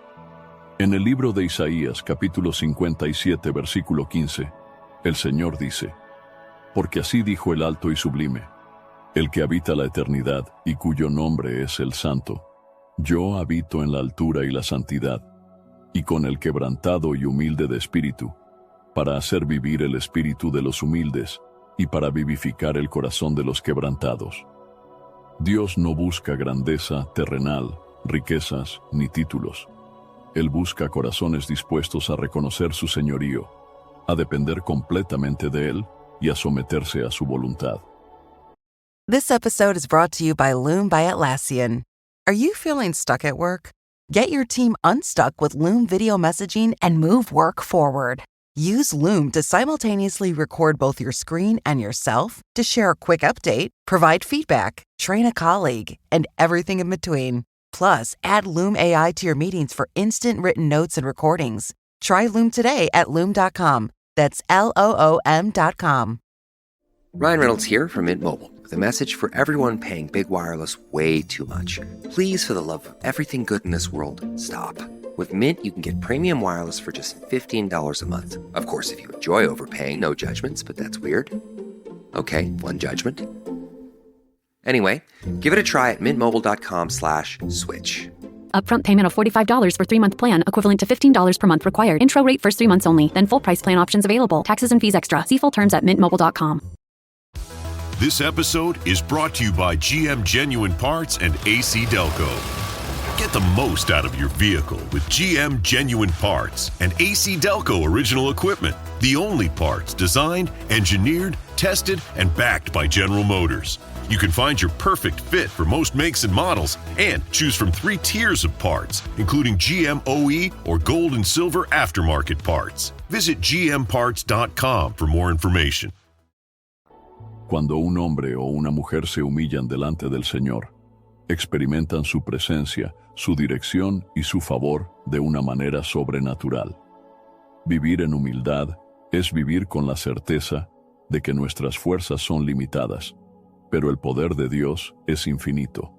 En el libro de Isaías, capítulo 57, versículo 15, el Señor dice: Porque así dijo el alto y sublime, el que habita la eternidad y cuyo nombre es el Santo: Yo habito en la altura y la santidad, y con el quebrantado y humilde de espíritu, para hacer vivir el espíritu de los humildes y para vivificar el corazón de los quebrantados. Dios no busca grandeza terrenal, riquezas ni títulos. Él busca corazones dispuestos a reconocer su señorío, a depender completamente de Él y a someterse a su voluntad. This episode is brought to you by Loom by Atlassian. Are you feeling stuck at work? Get your team unstuck with Loom video messaging and move work forward. Use Loom to simultaneously record both your screen and yourself, to share a quick update, provide feedback, train a colleague, and everything in between. Plus, add Loom AI to your meetings for instant written notes and recordings. Try Loom today at Loom.com. That's LOOM.com. Ryan Reynolds here from Mint Mobile with a message for everyone paying big wireless way too much. Please, for the love of everything good in this world, stop. With Mint, you can get premium wireless for just $15 a month. Of course, if you enjoy overpaying, no judgments, but that's weird. Okay, one judgment. Anyway, give it a try at mintmobile.com/switch. Upfront payment of $45 for 3-month plan, equivalent to $15 per month required. Intro rate first 3 months only, then full price plan options available. Taxes and fees extra. See full terms at mintmobile.com. This episode is brought to you by GM Genuine Parts and AC Delco. Get the most out of your vehicle with GM Genuine Parts and AC Delco original equipment. The only parts designed, engineered, tested, and backed by General Motors. You can find your perfect fit for most makes and models and choose from 3 tiers of parts, including GM OE or gold and silver aftermarket parts. Visit gmparts.com for more information. Cuando un hombre o una mujer se humillan delante del Señor, experimentan su presencia, su dirección y su favor de una manera sobrenatural. Vivir en humildad es vivir con la certeza de que nuestras fuerzas son limitadas, pero el poder de Dios es infinito.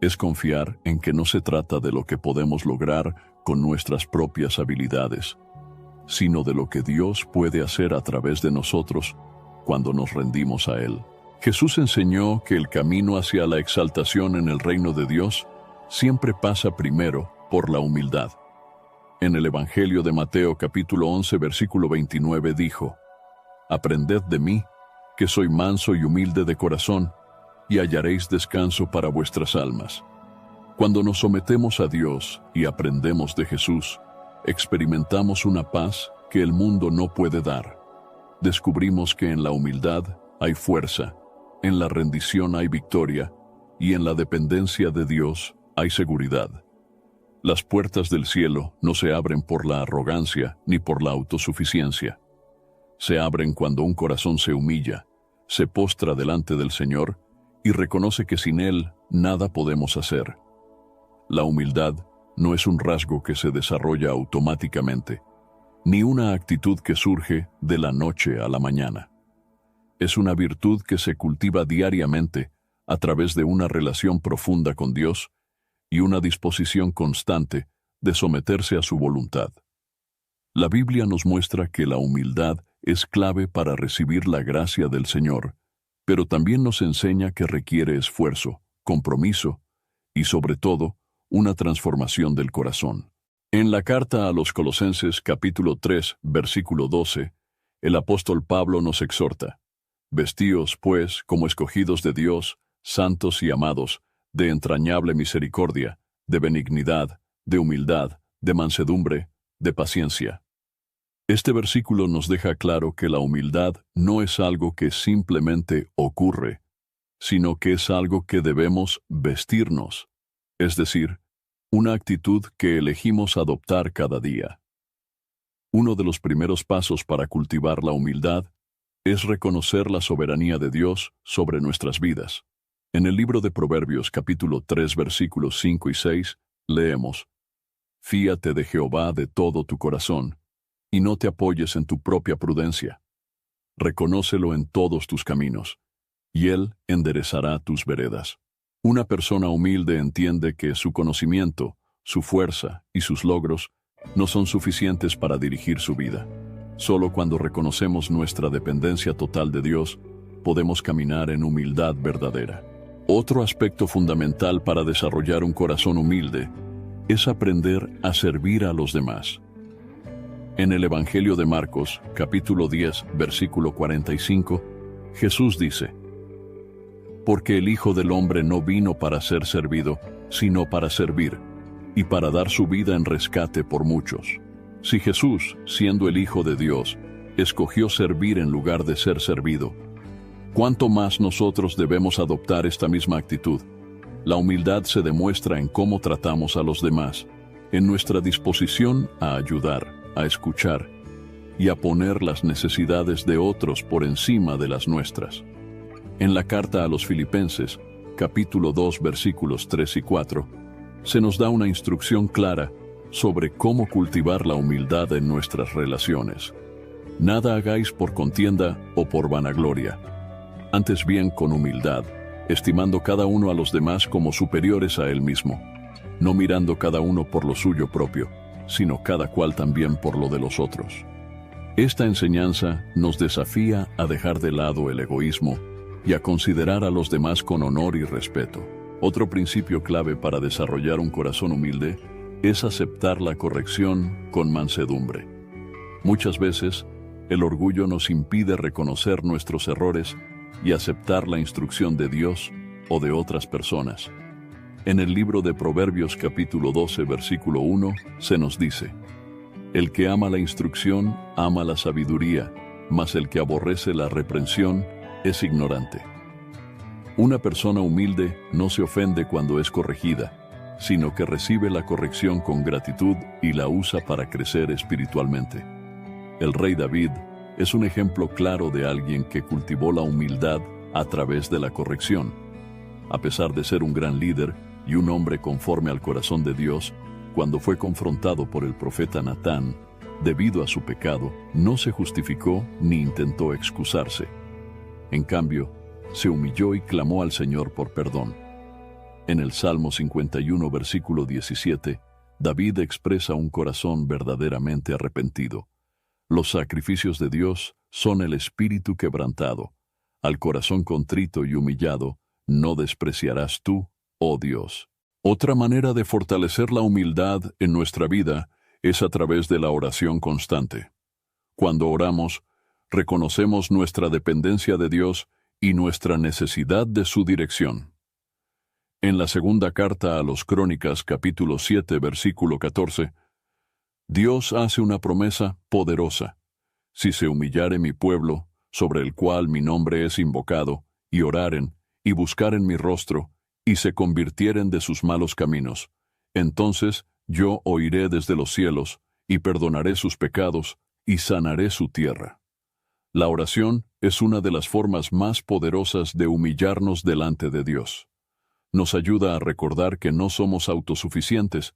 Es confiar en que no se trata de lo que podemos lograr con nuestras propias habilidades, sino de lo que Dios puede hacer a través de nosotros cuando nos rendimos a Él. Jesús enseñó que el camino hacia la exaltación en el reino de Dios siempre pasa primero por la humildad. En el Evangelio de Mateo capítulo 11 versículo 29 dijo: «Aprended de mí, que soy manso y humilde de corazón, y hallaréis descanso para vuestras almas». Cuando nos sometemos a Dios y aprendemos de Jesús, experimentamos una paz que el mundo no puede dar. Descubrimos que en la humildad hay fuerza, en la rendición hay victoria, y en la dependencia de Dios hay seguridad. Las puertas del cielo no se abren por la arrogancia ni por la autosuficiencia. Se abren cuando un corazón se humilla, se postra delante del Señor y reconoce que sin Él nada podemos hacer. La humildad no es un rasgo que se desarrolla automáticamente, ni una actitud que surge de la noche a la mañana. Es una virtud que se cultiva diariamente a través de una relación profunda con Dios y una disposición constante de someterse a su voluntad. La Biblia nos muestra que la humildad es clave para recibir la gracia del Señor, pero también nos enseña que requiere esfuerzo, compromiso y, sobre todo, una transformación del corazón. En la carta a los Colosenses capítulo 3, versículo 12, el apóstol Pablo nos exhorta: «Vestíos, pues, como escogidos de Dios, santos y amados, de entrañable misericordia, de benignidad, de humildad, de mansedumbre, de paciencia». Este versículo nos deja claro que la humildad no es algo que simplemente ocurre, sino que es algo que debemos vestirnos, es decir, una actitud que elegimos adoptar cada día. Uno de los primeros pasos para cultivar la humildad es reconocer la soberanía de Dios sobre nuestras vidas. En el libro de Proverbios capítulo 3 versículos 5 y 6 leemos: «Fíate de Jehová de todo tu corazón, y no te apoyes en tu propia prudencia. Reconócelo en todos tus caminos, y Él enderezará tus veredas». Una persona humilde entiende que su conocimiento, su fuerza y sus logros no son suficientes para dirigir su vida. Solo cuando reconocemos nuestra dependencia total de Dios, podemos caminar en humildad verdadera. Otro aspecto fundamental para desarrollar un corazón humilde es aprender a servir a los demás. En el Evangelio de Marcos, capítulo 10, versículo 45, Jesús dice: «Porque el Hijo del Hombre no vino para ser servido, sino para servir, y para dar su vida en rescate por muchos». Si Jesús, siendo el Hijo de Dios, escogió servir en lugar de ser servido, ¿cuánto más nosotros debemos adoptar esta misma actitud? La humildad se demuestra en cómo tratamos a los demás, en nuestra disposición a ayudar, a escuchar y a poner las necesidades de otros por encima de las nuestras. En la carta a los Filipenses, capítulo 2, versículos 3 y 4, se nos da una instrucción clara sobre cómo cultivar la humildad en nuestras relaciones. Nada hagáis por contienda o por vanagloria, antes bien con humildad, estimando cada uno a los demás como superiores a él mismo, no mirando cada uno por lo suyo propio, sino cada cual también por lo de los otros. Esta enseñanza nos desafía a dejar de lado el egoísmo y a considerar a los demás con honor y respeto. Otro principio clave para desarrollar un corazón humilde es aceptar la corrección con mansedumbre. Muchas veces, el orgullo nos impide reconocer nuestros errores y aceptar la instrucción de Dios o de otras personas. En el libro de Proverbios capítulo 12, versículo 1, se nos dice: el que ama la instrucción ama la sabiduría, mas el que aborrece la reprensión es ignorante. Una persona humilde no se ofende cuando es corregida, sino que recibe la corrección con gratitud y la usa para crecer espiritualmente. El rey David es un ejemplo claro de alguien que cultivó la humildad a través de la corrección. A pesar de ser un gran líder y un hombre conforme al corazón de Dios, cuando fue confrontado por el profeta Natán, debido a su pecado, no se justificó ni intentó excusarse. En cambio, se humilló y clamó al Señor por perdón. En el Salmo 51, versículo 17, David expresa un corazón verdaderamente arrepentido. Los sacrificios de Dios son el espíritu quebrantado. Al corazón contrito y humillado, no despreciarás tú, oh Dios. Otra manera de fortalecer la humildad en nuestra vida es a través de la oración constante. Cuando oramos, reconocemos nuestra dependencia de Dios y nuestra necesidad de su dirección. En la segunda carta a los Crónicas, capítulo 7, versículo 14, Dios hace una promesa poderosa. Si se humillare mi pueblo, sobre el cual mi nombre es invocado, y oraren, y buscaren mi rostro, y se convirtieren de sus malos caminos, entonces yo oiré desde los cielos, y perdonaré sus pecados, y sanaré su tierra. La oración es una de las formas más poderosas de humillarnos delante de Dios. Nos ayuda a recordar que no somos autosuficientes,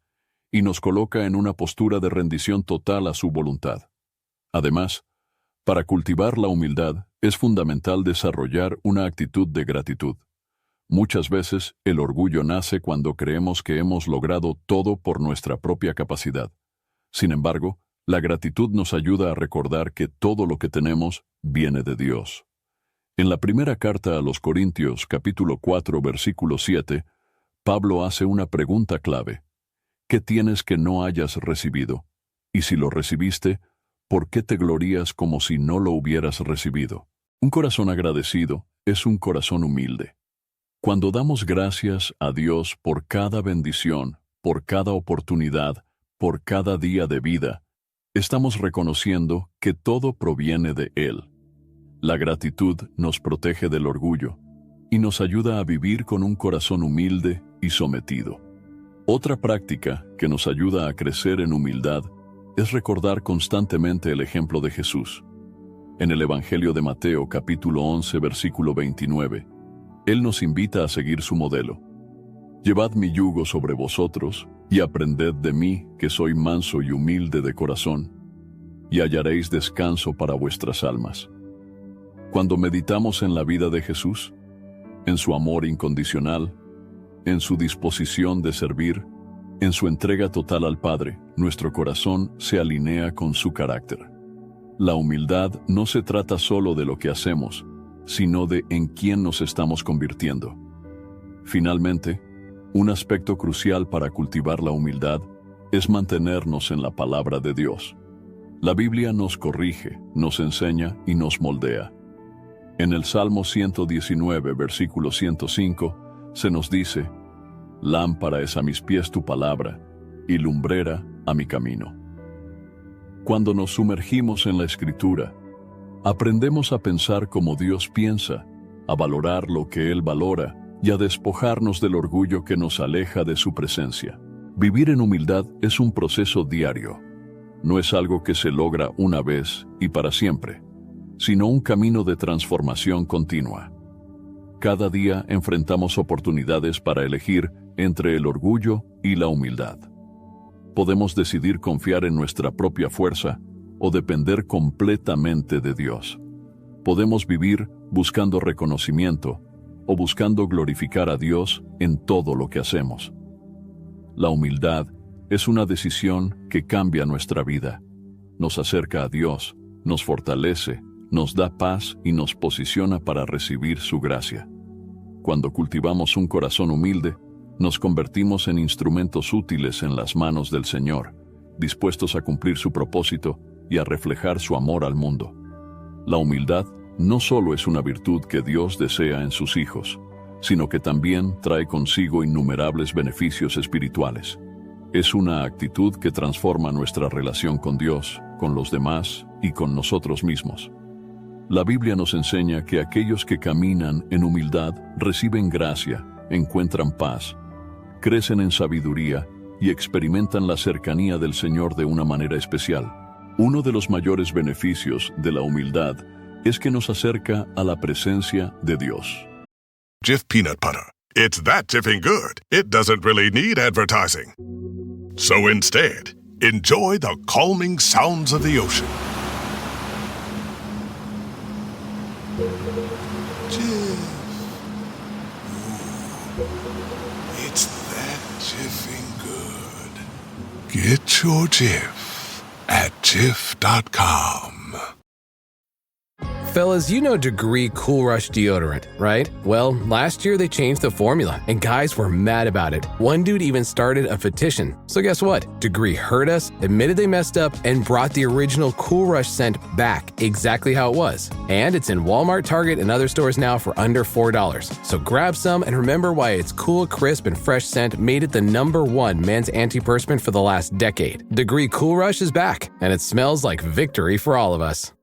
y nos coloca en una postura de rendición total a su voluntad. Además, para cultivar la humildad es fundamental desarrollar una actitud de gratitud. Muchas veces el orgullo nace cuando creemos que hemos logrado todo por nuestra propia capacidad. Sin embargo, la gratitud nos ayuda a recordar que todo lo que tenemos viene de Dios. En la primera carta a los Corintios, capítulo 4, versículo 7, Pablo hace una pregunta clave. ¿Qué tienes que no hayas recibido? Y si lo recibiste, ¿por qué te glorías como si no lo hubieras recibido? Un corazón agradecido es un corazón humilde. Cuando damos gracias a Dios por cada bendición, por cada oportunidad, por cada día de vida, estamos reconociendo que todo proviene de Él. La gratitud nos protege del orgullo y nos ayuda a vivir con un corazón humilde y sometido. Otra práctica que nos ayuda a crecer en humildad es recordar constantemente el ejemplo de Jesús. En el Evangelio de Mateo, capítulo 11, versículo 29, Él nos invita a seguir su modelo. Llevad mi yugo sobre vosotros y aprended de mí, que soy manso y humilde de corazón, y hallaréis descanso para vuestras almas. Cuando meditamos en la vida de Jesús, en su amor incondicional, en su disposición de servir, en su entrega total al Padre, nuestro corazón se alinea con su carácter. La humildad no se trata solo de lo que hacemos, sino de en quién nos estamos convirtiendo. Finalmente, un aspecto crucial para cultivar la humildad es mantenernos en la palabra de Dios. La Biblia nos corrige, nos enseña y nos moldea. En el Salmo 119, versículo 105, se nos dice: «Lámpara es a mis pies tu palabra, y lumbrera a mi camino». Cuando nos sumergimos en la Escritura, aprendemos a pensar como Dios piensa, a valorar lo que Él valora y a despojarnos del orgullo que nos aleja de su presencia. Vivir en humildad es un proceso diario. No es algo que se logra una vez y para siempre, sino un camino de transformación continua. Cada día enfrentamos oportunidades para elegir entre el orgullo y la humildad. Podemos decidir confiar en nuestra propia fuerza o depender completamente de Dios. Podemos vivir buscando reconocimiento o buscando glorificar a Dios en todo lo que hacemos. La humildad es una decisión que cambia nuestra vida. Nos acerca a Dios, nos fortalece, nos da paz y nos posiciona para recibir su gracia. cuando cultivamos un corazón humilde, nos convertimos en instrumentos útiles en las manos del Señor, dispuestos a cumplir su propósito y a reflejar su amor al mundo. La humildad no solo es una virtud que Dios desea en sus hijos, sino que también trae consigo innumerables beneficios espirituales. Es una actitud que transforma nuestra relación con Dios, con los demás y con nosotros mismos. La Biblia nos enseña que aquellos que caminan en humildad reciben gracia, encuentran paz, crecen en sabiduría y experimentan la cercanía del Señor de una manera especial. Uno de los mayores beneficios de la humildad es que nos acerca a la presencia de Dios. Jif peanut butter. It's that jiffing good, it doesn't really need advertising. So instead, enjoy the calming sounds of the ocean. Jif. Ooh, it's that jiffing good. Get your Jif at Jif.com. Fellas, you know Degree Cool Rush deodorant, right? Well, last year they changed the formula, and guys were mad about it. One dude even started a petition. So guess what? Degree heard us, admitted they messed up, and brought the original Cool Rush scent back exactly how it was. And it's in Walmart, Target, and other stores now for under $4. So grab some and remember why its cool, crisp, and fresh scent made it the #1 men's antiperspirant for the last decade. Degree Cool Rush is back, and it smells like victory for all of us.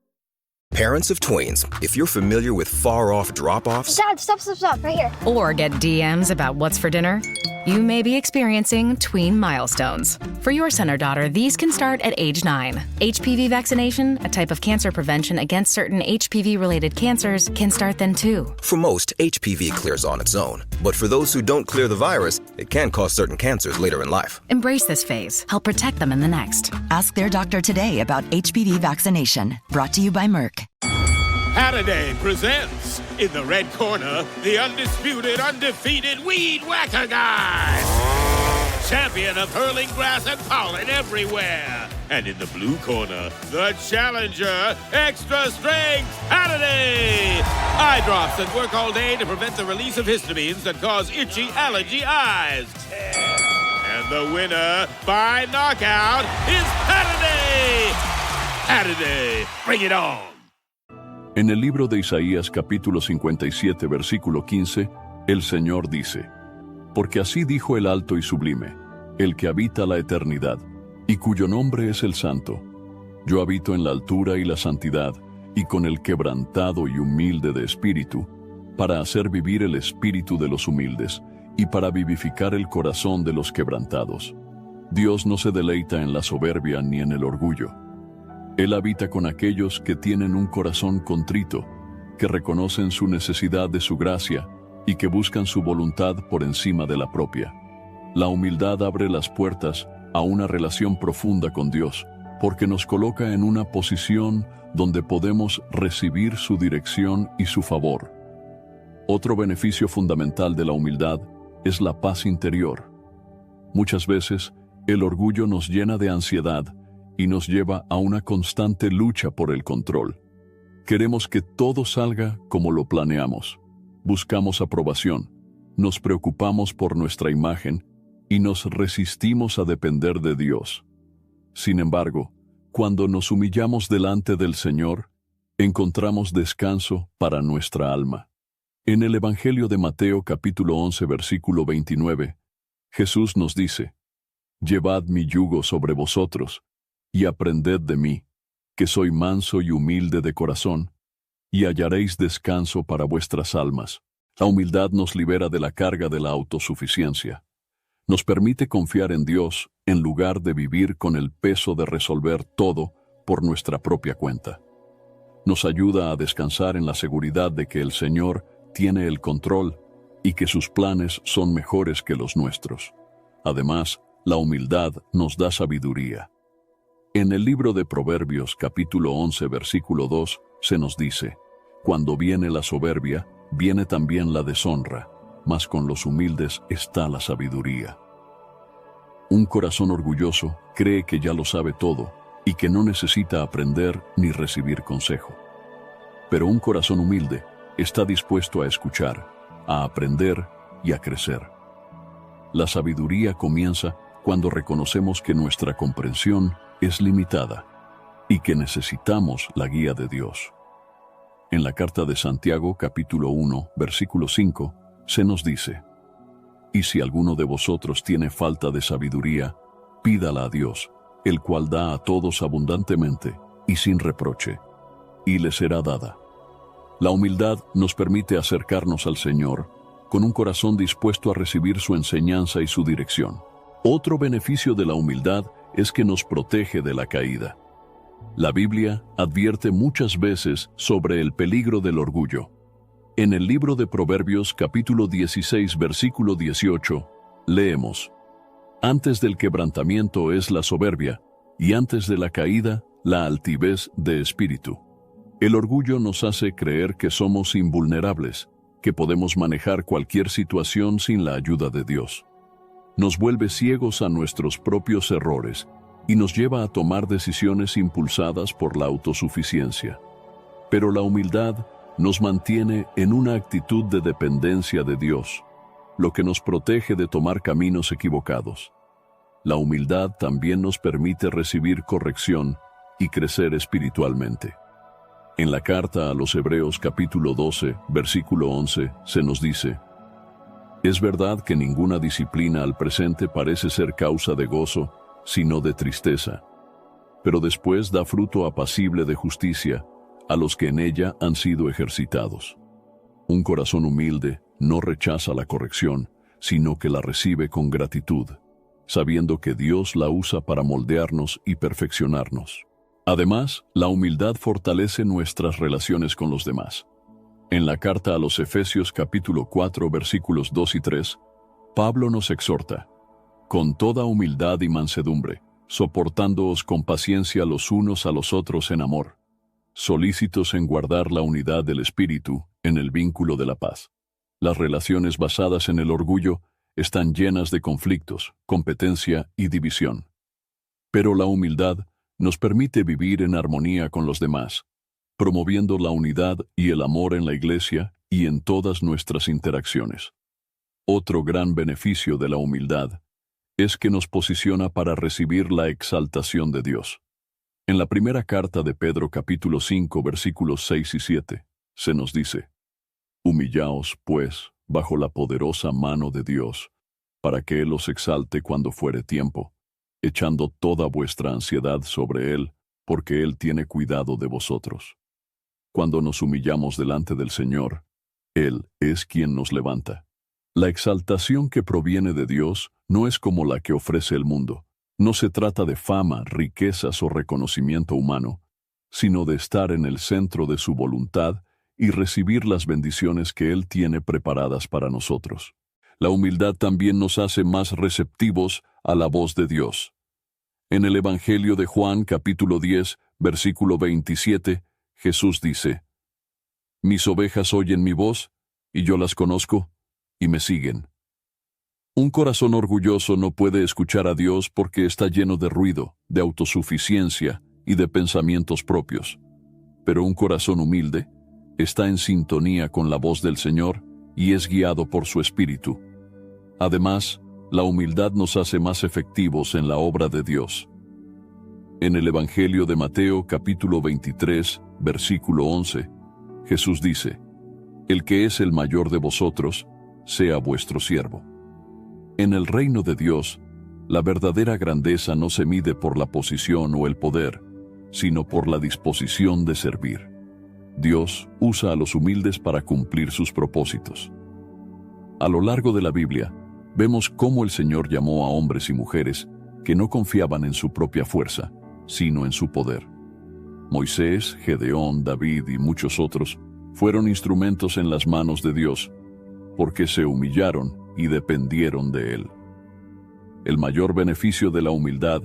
Parents of tweens, if you're familiar with far-off drop-offs... Dad, stop, right here. Or get DMs about what's for dinner, you may be experiencing tween milestones. For your son or daughter, these can start at age 9. HPV vaccination, a type of cancer prevention against certain HPV-related cancers, can start then too. For most, HPV clears on its own. But for those who don't clear the virus, it can cause certain cancers later in life. Embrace this phase. Help protect them in the next. Ask their doctor today about HPV vaccination. Brought to you by Merck. Halliday presents, in the red corner, the undisputed, undefeated Weed Whacker Guy. Champion of hurling grass and pollen everywhere. And in the blue corner, the challenger, extra strength Halliday. Eye drops that work all day to prevent the release of histamines that cause itchy allergy eyes. And the winner by knockout is Halliday. Halliday, bring it on. En el libro de Isaías capítulo 57 versículo 15, el Señor dice: Porque así dijo el alto y sublime, el que habita la eternidad, y cuyo nombre es el Santo. Yo habito en la altura y la santidad, y con el quebrantado y humilde de espíritu, para hacer vivir el espíritu de los humildes, y para vivificar el corazón de los quebrantados. Dios no se deleita en la soberbia ni en el orgullo. Él habita con aquellos que tienen un corazón contrito, que reconocen su necesidad de su gracia y que buscan su voluntad por encima de la propia. La humildad abre las puertas a una relación profunda con Dios, porque nos coloca en una posición donde podemos recibir su dirección y su favor. Otro beneficio fundamental de la humildad es la paz interior. Muchas veces, el orgullo nos llena de ansiedad y nos lleva a una constante lucha por el control. Queremos que todo salga como lo planeamos. Buscamos aprobación, nos preocupamos por nuestra imagen y nos resistimos a depender de Dios. Sin embargo, cuando nos humillamos delante del Señor, encontramos descanso para nuestra alma. En el Evangelio de Mateo capítulo 11 versículo 29, Jesús nos dice: Llevad mi yugo sobre vosotros, y aprended de mí, que soy manso y humilde de corazón, y hallaréis descanso para vuestras almas. La humildad nos libera de la carga de la autosuficiencia. Nos permite confiar en Dios en lugar de vivir con el peso de resolver todo por nuestra propia cuenta. Nos ayuda a descansar en la seguridad de que el Señor tiene el control y que sus planes son mejores que los nuestros. Además, la humildad nos da sabiduría. En el libro de Proverbios capítulo 11 versículo 2 se nos dice: Cuando viene la soberbia, viene también la deshonra, mas con los humildes está la sabiduría. Un corazón orgulloso cree que ya lo sabe todo y que no necesita aprender ni recibir consejo. Pero un corazón humilde está dispuesto a escuchar, a aprender y a crecer. La sabiduría comienza cuando reconocemos que nuestra comprensión es limitada y que necesitamos la guía de Dios. En la carta de Santiago, capítulo 1, versículo 5, se nos dice: «Y si alguno de vosotros tiene falta de sabiduría, pídala a Dios, el cual da a todos abundantemente y sin reproche, y le será dada». La humildad nos permite acercarnos al Señor con un corazón dispuesto a recibir su enseñanza y su dirección. Otro beneficio de la humildad es que nos protege de la caída. La Biblia advierte muchas veces sobre el peligro del orgullo. En el libro de Proverbios, capítulo 16, versículo 18, leemos: «Antes del quebrantamiento es la soberbia, y antes de la caída, la altivez de espíritu». El orgullo nos hace creer que somos invulnerables, que podemos manejar cualquier situación sin la ayuda de Dios. Nos vuelve ciegos a nuestros propios errores y nos lleva a tomar decisiones impulsadas por la autosuficiencia. Pero la humildad nos mantiene en una actitud de dependencia de Dios, lo que nos protege de tomar caminos equivocados. La humildad también nos permite recibir corrección y crecer espiritualmente. En la carta a los Hebreos capítulo 12, versículo 11, se nos dice: «Es verdad que ninguna disciplina al presente parece ser causa de gozo, sino de tristeza, pero después da fruto apacible de justicia a los que en ella han sido ejercitados». Un corazón humilde no rechaza la corrección, sino que la recibe con gratitud, sabiendo que Dios la usa para moldearnos y perfeccionarnos. Además, la humildad fortalece nuestras relaciones con los demás. En la carta a los Efesios capítulo 4 versículos 2 y 3, Pablo nos exhorta: «Con toda humildad y mansedumbre, soportándoos con paciencia los unos a los otros en amor, solícitos en guardar la unidad del Espíritu en el vínculo de la paz». Las relaciones basadas en el orgullo están llenas de conflictos, competencia y división. Pero la humildad nos permite vivir en armonía con los demás, promoviendo la unidad y el amor en la iglesia y en todas nuestras interacciones. Otro gran beneficio de la humildad es que nos posiciona para recibir la exaltación de Dios. En la primera carta de Pedro capítulo 5 versículos 6 y 7 se nos dice: «Humillaos, pues, bajo la poderosa mano de Dios, para que Él os exalte cuando fuere tiempo, echando toda vuestra ansiedad sobre Él, porque Él tiene cuidado de vosotros». Cuando nos humillamos delante del Señor, Él es quien nos levanta. La exaltación que proviene de Dios no es como la que ofrece el mundo. No se trata de fama, riquezas o reconocimiento humano, sino de estar en el centro de su voluntad y recibir las bendiciones que Él tiene preparadas para nosotros. La humildad también nos hace más receptivos a la voz de Dios. En el Evangelio de Juan, capítulo 10, versículo 27, Jesús dice: «Mis ovejas oyen mi voz, y yo las conozco, y me siguen». Un corazón orgulloso no puede escuchar a Dios porque está lleno de ruido, de autosuficiencia y de pensamientos propios. Pero un corazón humilde está en sintonía con la voz del Señor y es guiado por su Espíritu. Además, la humildad nos hace más efectivos en la obra de Dios. En el Evangelio de Mateo, capítulo 23, versículo 11, Jesús dice: «El que es el mayor de vosotros, sea vuestro siervo». En el reino de Dios, la verdadera grandeza no se mide por la posición o el poder, sino por la disposición de servir. Dios usa a los humildes para cumplir sus propósitos. A lo largo de la Biblia, vemos cómo el Señor llamó a hombres y mujeres que no confiaban en su propia fuerza, sino en su poder. Moisés, Gedeón, David y muchos otros fueron instrumentos en las manos de Dios, porque se humillaron y dependieron de Él. El mayor beneficio de la humildad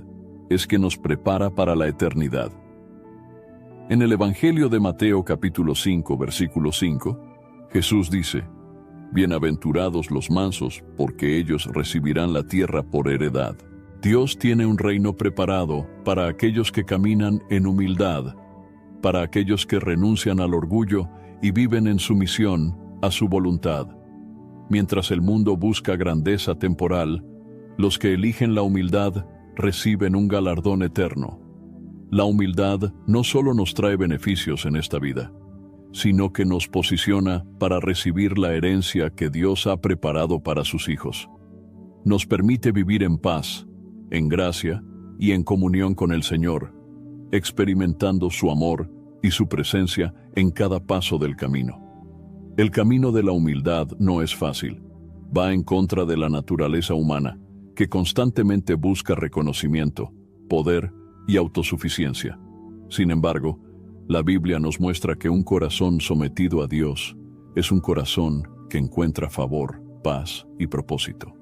es que nos prepara para la eternidad. En el Evangelio de Mateo capítulo 5, versículo 5, Jesús dice: «Bienaventurados los mansos, porque ellos recibirán la tierra por heredad». Dios tiene un reino preparado para aquellos que caminan en humildad, para aquellos que renuncian al orgullo y viven en sumisión a su voluntad. Mientras el mundo busca grandeza temporal, los que eligen la humildad reciben un galardón eterno. La humildad no solo nos trae beneficios en esta vida, sino que nos posiciona para recibir la herencia que Dios ha preparado para sus hijos. Nos permite vivir en paz, en gracia y en comunión con el Señor, experimentando su amor y su presencia en cada paso del camino. El camino de la humildad no es fácil. Va en contra de la naturaleza humana, que constantemente busca reconocimiento, poder y autosuficiencia. Sin embargo, la Biblia nos muestra que un corazón sometido a Dios es un corazón que encuentra favor, paz y propósito.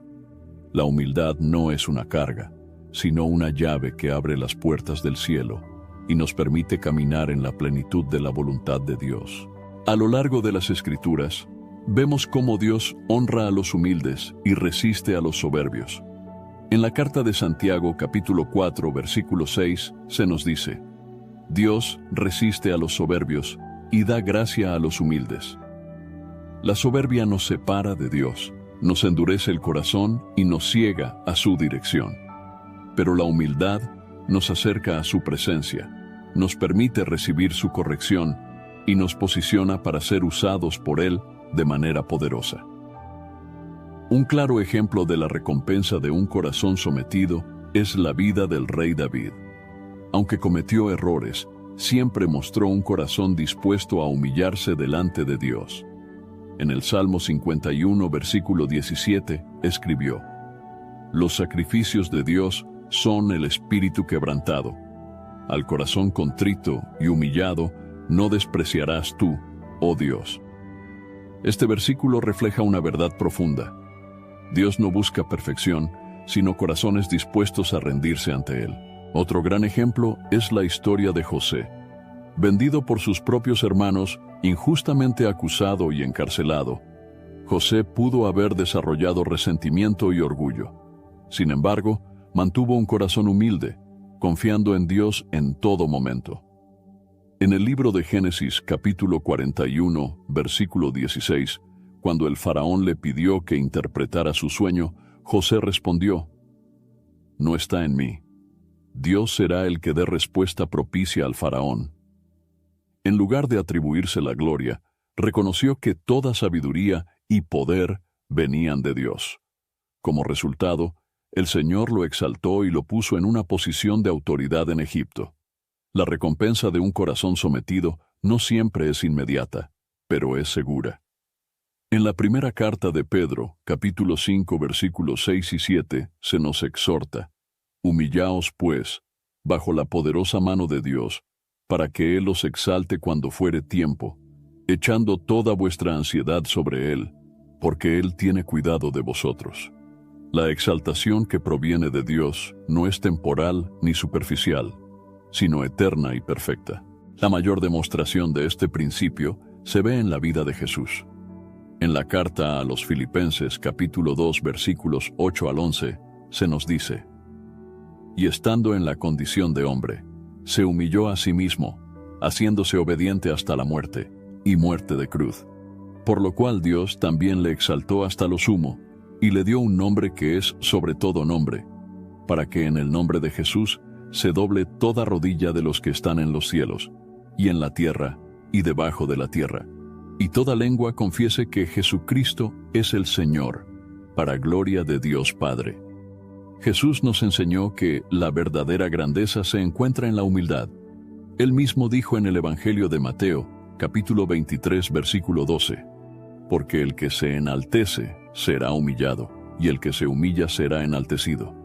La humildad no es una carga, sino una llave que abre las puertas del cielo y nos permite caminar en la plenitud de la voluntad de Dios. A lo largo de las Escrituras, vemos cómo Dios honra a los humildes y resiste a los soberbios. En la carta de Santiago, capítulo 4, versículo 6, se nos dice: Dios resiste a los soberbios y da gracia a los humildes. La soberbia nos separa de Dios, nos endurece el corazón y nos ciega a su dirección. Pero la humildad nos acerca a su presencia, nos permite recibir su corrección y nos posiciona para ser usados por Él de manera poderosa. Un claro ejemplo de la recompensa de un corazón sometido es la vida del rey David. Aunque cometió errores, siempre mostró un corazón dispuesto a humillarse delante de Dios. En el Salmo 51, versículo 17, escribió: Los sacrificios de Dios son el espíritu quebrantado. Al corazón contrito y humillado no despreciarás tú, oh Dios. Este versículo refleja una verdad profunda. Dios no busca perfección, sino corazones dispuestos a rendirse ante Él. Otro gran ejemplo es la historia de José. Vendido por sus propios hermanos, injustamente acusado y encarcelado, José pudo haber desarrollado resentimiento y orgullo. Sin embargo, mantuvo un corazón humilde, confiando en Dios en todo momento. En el libro de Génesis, capítulo 41, versículo 16, cuando el faraón le pidió que interpretara su sueño, José respondió: No está en mí. Dios será el que dé respuesta propicia al faraón. En lugar de atribuirse la gloria, reconoció que toda sabiduría y poder venían de Dios. Como resultado, el Señor lo exaltó y lo puso en una posición de autoridad en Egipto. La recompensa de un corazón sometido no siempre es inmediata, pero es segura. En la primera carta de Pedro, capítulo 5, versículos 6 y 7, se nos exhorta: Humillaos, pues, bajo la poderosa mano de Dios, para que Él os exalte cuando fuere tiempo, echando toda vuestra ansiedad sobre Él, porque Él tiene cuidado de vosotros. La exaltación que proviene de Dios no es temporal ni superficial, sino eterna y perfecta. La mayor demostración de este principio se ve en la vida de Jesús. En la carta a los Filipenses, capítulo 2, versículos 8 al 11, se nos dice: Y estando en la condición de hombre, se humilló a sí mismo, haciéndose obediente hasta la muerte, y muerte de cruz. Por lo cual Dios también le exaltó hasta lo sumo, y le dio un nombre que es sobre todo nombre, para que en el nombre de Jesús se doble toda rodilla de los que están en los cielos, y en la tierra, y debajo de la tierra, y toda lengua confiese que Jesucristo es el Señor, para gloria de Dios Padre. Jesús nos enseñó que la verdadera grandeza se encuentra en la humildad. Él mismo dijo en el Evangelio de Mateo, capítulo 23, versículo 12, Porque el que se enaltece será humillado, y el que se humilla será enaltecido.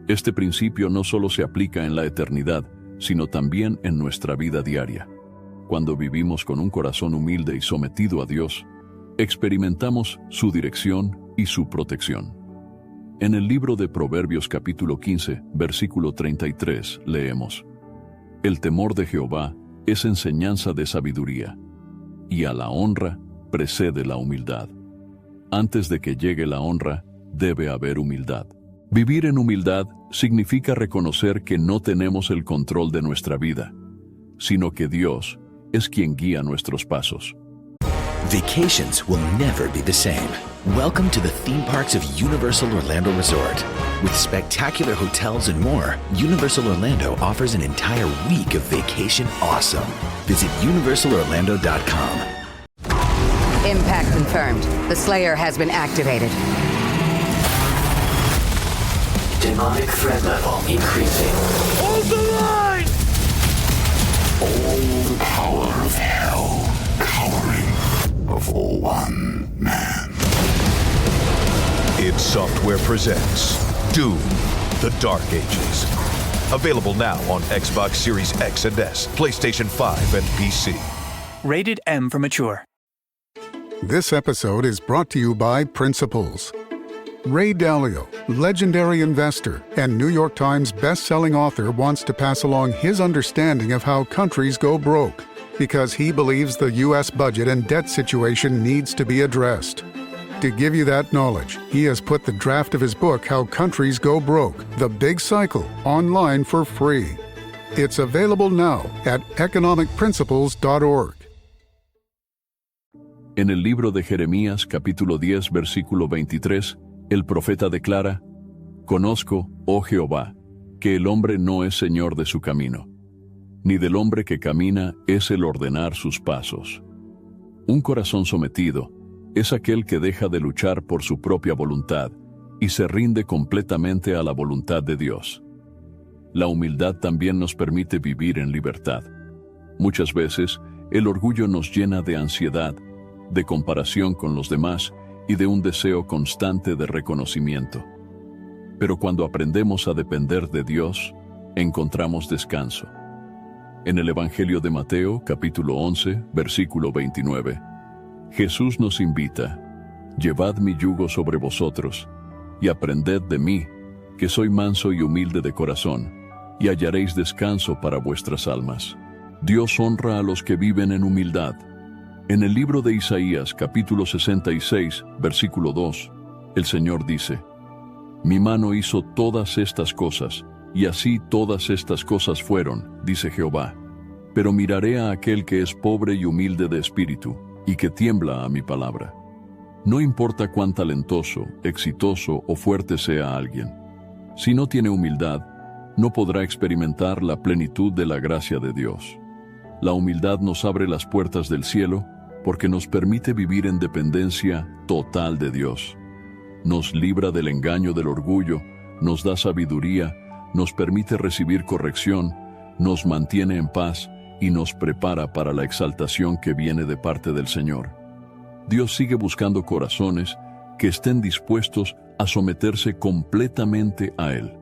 Este principio no solo se aplica en la eternidad, sino también en nuestra vida diaria. Cuando vivimos con un corazón humilde y sometido a Dios, experimentamos su dirección y su protección. En el libro de Proverbios capítulo 15, versículo 33, leemos: El temor de Jehová es enseñanza de sabiduría, y a la honra precede la humildad. Antes de que llegue la honra, debe haber humildad. Vivir en humildad significa reconocer que no tenemos el control de nuestra vida, sino que Dios es quien guía nuestros pasos. Vacations will never be the same. Welcome to the theme parks of Universal Orlando Resort. With spectacular hotels and more, Universal Orlando offers an entire week of vacation awesome. Visit universalorlando.com. Impact confirmed. The Slayer has been activated. Demonic threat level increasing. Hold the line! All the power of hell cowering before one man. id Software presents Doom: The Dark Ages. Available now on Xbox Series X and S, PlayStation 5, and PC. Rated M for mature. This episode is brought to you by Principles. Ray Dalio, legendary investor and New York Times best-selling author, wants to pass along his understanding of how countries go broke, because he believes the U.S. budget and debt situation needs to be addressed. To give you that knowledge, he has put the draft of his book, How Countries Go Broke: The Big Cycle, online for free. It's available now at economicprinciples.org. En el libro de Jeremías, capítulo 10, versículo 23, el profeta declara: Conozco, oh Jehová, que el hombre no es señor de su camino, ni del hombre que camina es el ordenar sus pasos. Un corazón sometido es aquel que deja de luchar por su propia voluntad y se rinde completamente a la voluntad de Dios. La humildad también nos permite vivir en libertad. Muchas veces, el orgullo nos llena de ansiedad, de comparación con los demás y de un deseo constante de reconocimiento. Pero cuando aprendemos a depender de Dios, encontramos descanso. En el Evangelio de Mateo, capítulo 11, versículo 29, Jesús nos invita: Llevad mi yugo sobre vosotros, y aprended de mí, que soy manso y humilde de corazón, y hallaréis descanso para vuestras almas. Dios honra a los que viven en humildad. En el libro de Isaías, capítulo 66, versículo 2, el Señor dice: Mi mano hizo todas estas cosas, y así todas estas cosas fueron, dice Jehová. Pero miraré a aquel que es pobre y humilde de espíritu, y que tiembla a mi palabra. No importa cuán talentoso, exitoso o fuerte sea alguien, si no tiene humildad, no podrá experimentar la plenitud de la gracia de Dios. La humildad nos abre las puertas del cielo porque nos permite vivir en dependencia total de Dios. Nos libra del engaño del orgullo, nos da sabiduría, nos permite recibir corrección, nos mantiene en paz y nos prepara para la exaltación que viene de parte del Señor. Dios sigue buscando corazones que estén dispuestos a someterse completamente a Él.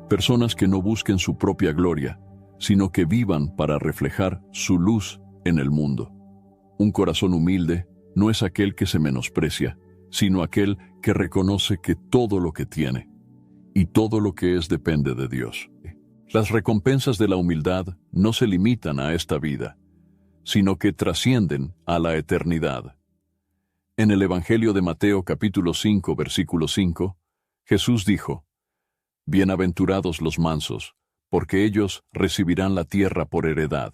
Personas que no busquen su propia gloria, sino que vivan para reflejar su luz en el mundo. Un corazón humilde no es aquel que se menosprecia, sino aquel que reconoce que todo lo que tiene y todo lo que es depende de Dios. Las recompensas de la humildad no se limitan a esta vida, sino que trascienden a la eternidad. En el Evangelio de Mateo capítulo 5, versículo 5, Jesús dijo: Bienaventurados los mansos, porque ellos recibirán la tierra por heredad.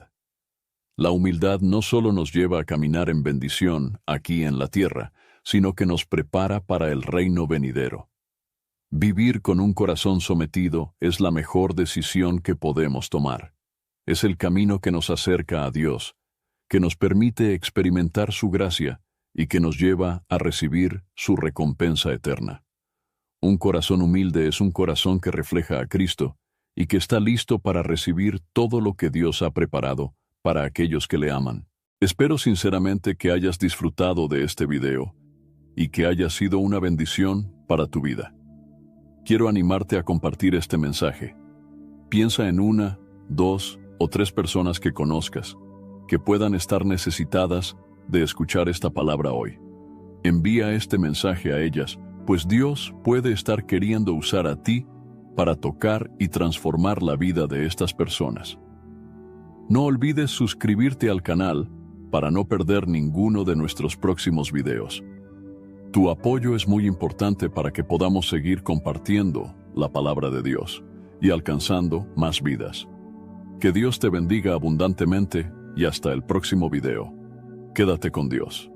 La humildad no solo nos lleva a caminar en bendición aquí en la tierra, sino que nos prepara para el reino venidero. Vivir con un corazón sometido es la mejor decisión que podemos tomar. Es el camino que nos acerca a Dios, que nos permite experimentar su gracia y que nos lleva a recibir su recompensa eterna. Un corazón humilde es un corazón que refleja a Cristo y que está listo para recibir todo lo que Dios ha preparado para aquellos que le aman. Espero sinceramente que hayas disfrutado de este video y que haya sido una bendición para tu vida. Quiero animarte a compartir este mensaje. Piensa en 1, 2 o 3 personas que conozcas, que puedan estar necesitadas de escuchar esta palabra hoy. Envía este mensaje a ellas, pues Dios puede estar queriendo usar a ti para tocar y transformar la vida de estas personas. No olvides suscribirte al canal para no perder ninguno de nuestros próximos videos. Tu apoyo es muy importante para que podamos seguir compartiendo la palabra de Dios y alcanzando más vidas. Que Dios te bendiga abundantemente y hasta el próximo video. Quédate con Dios.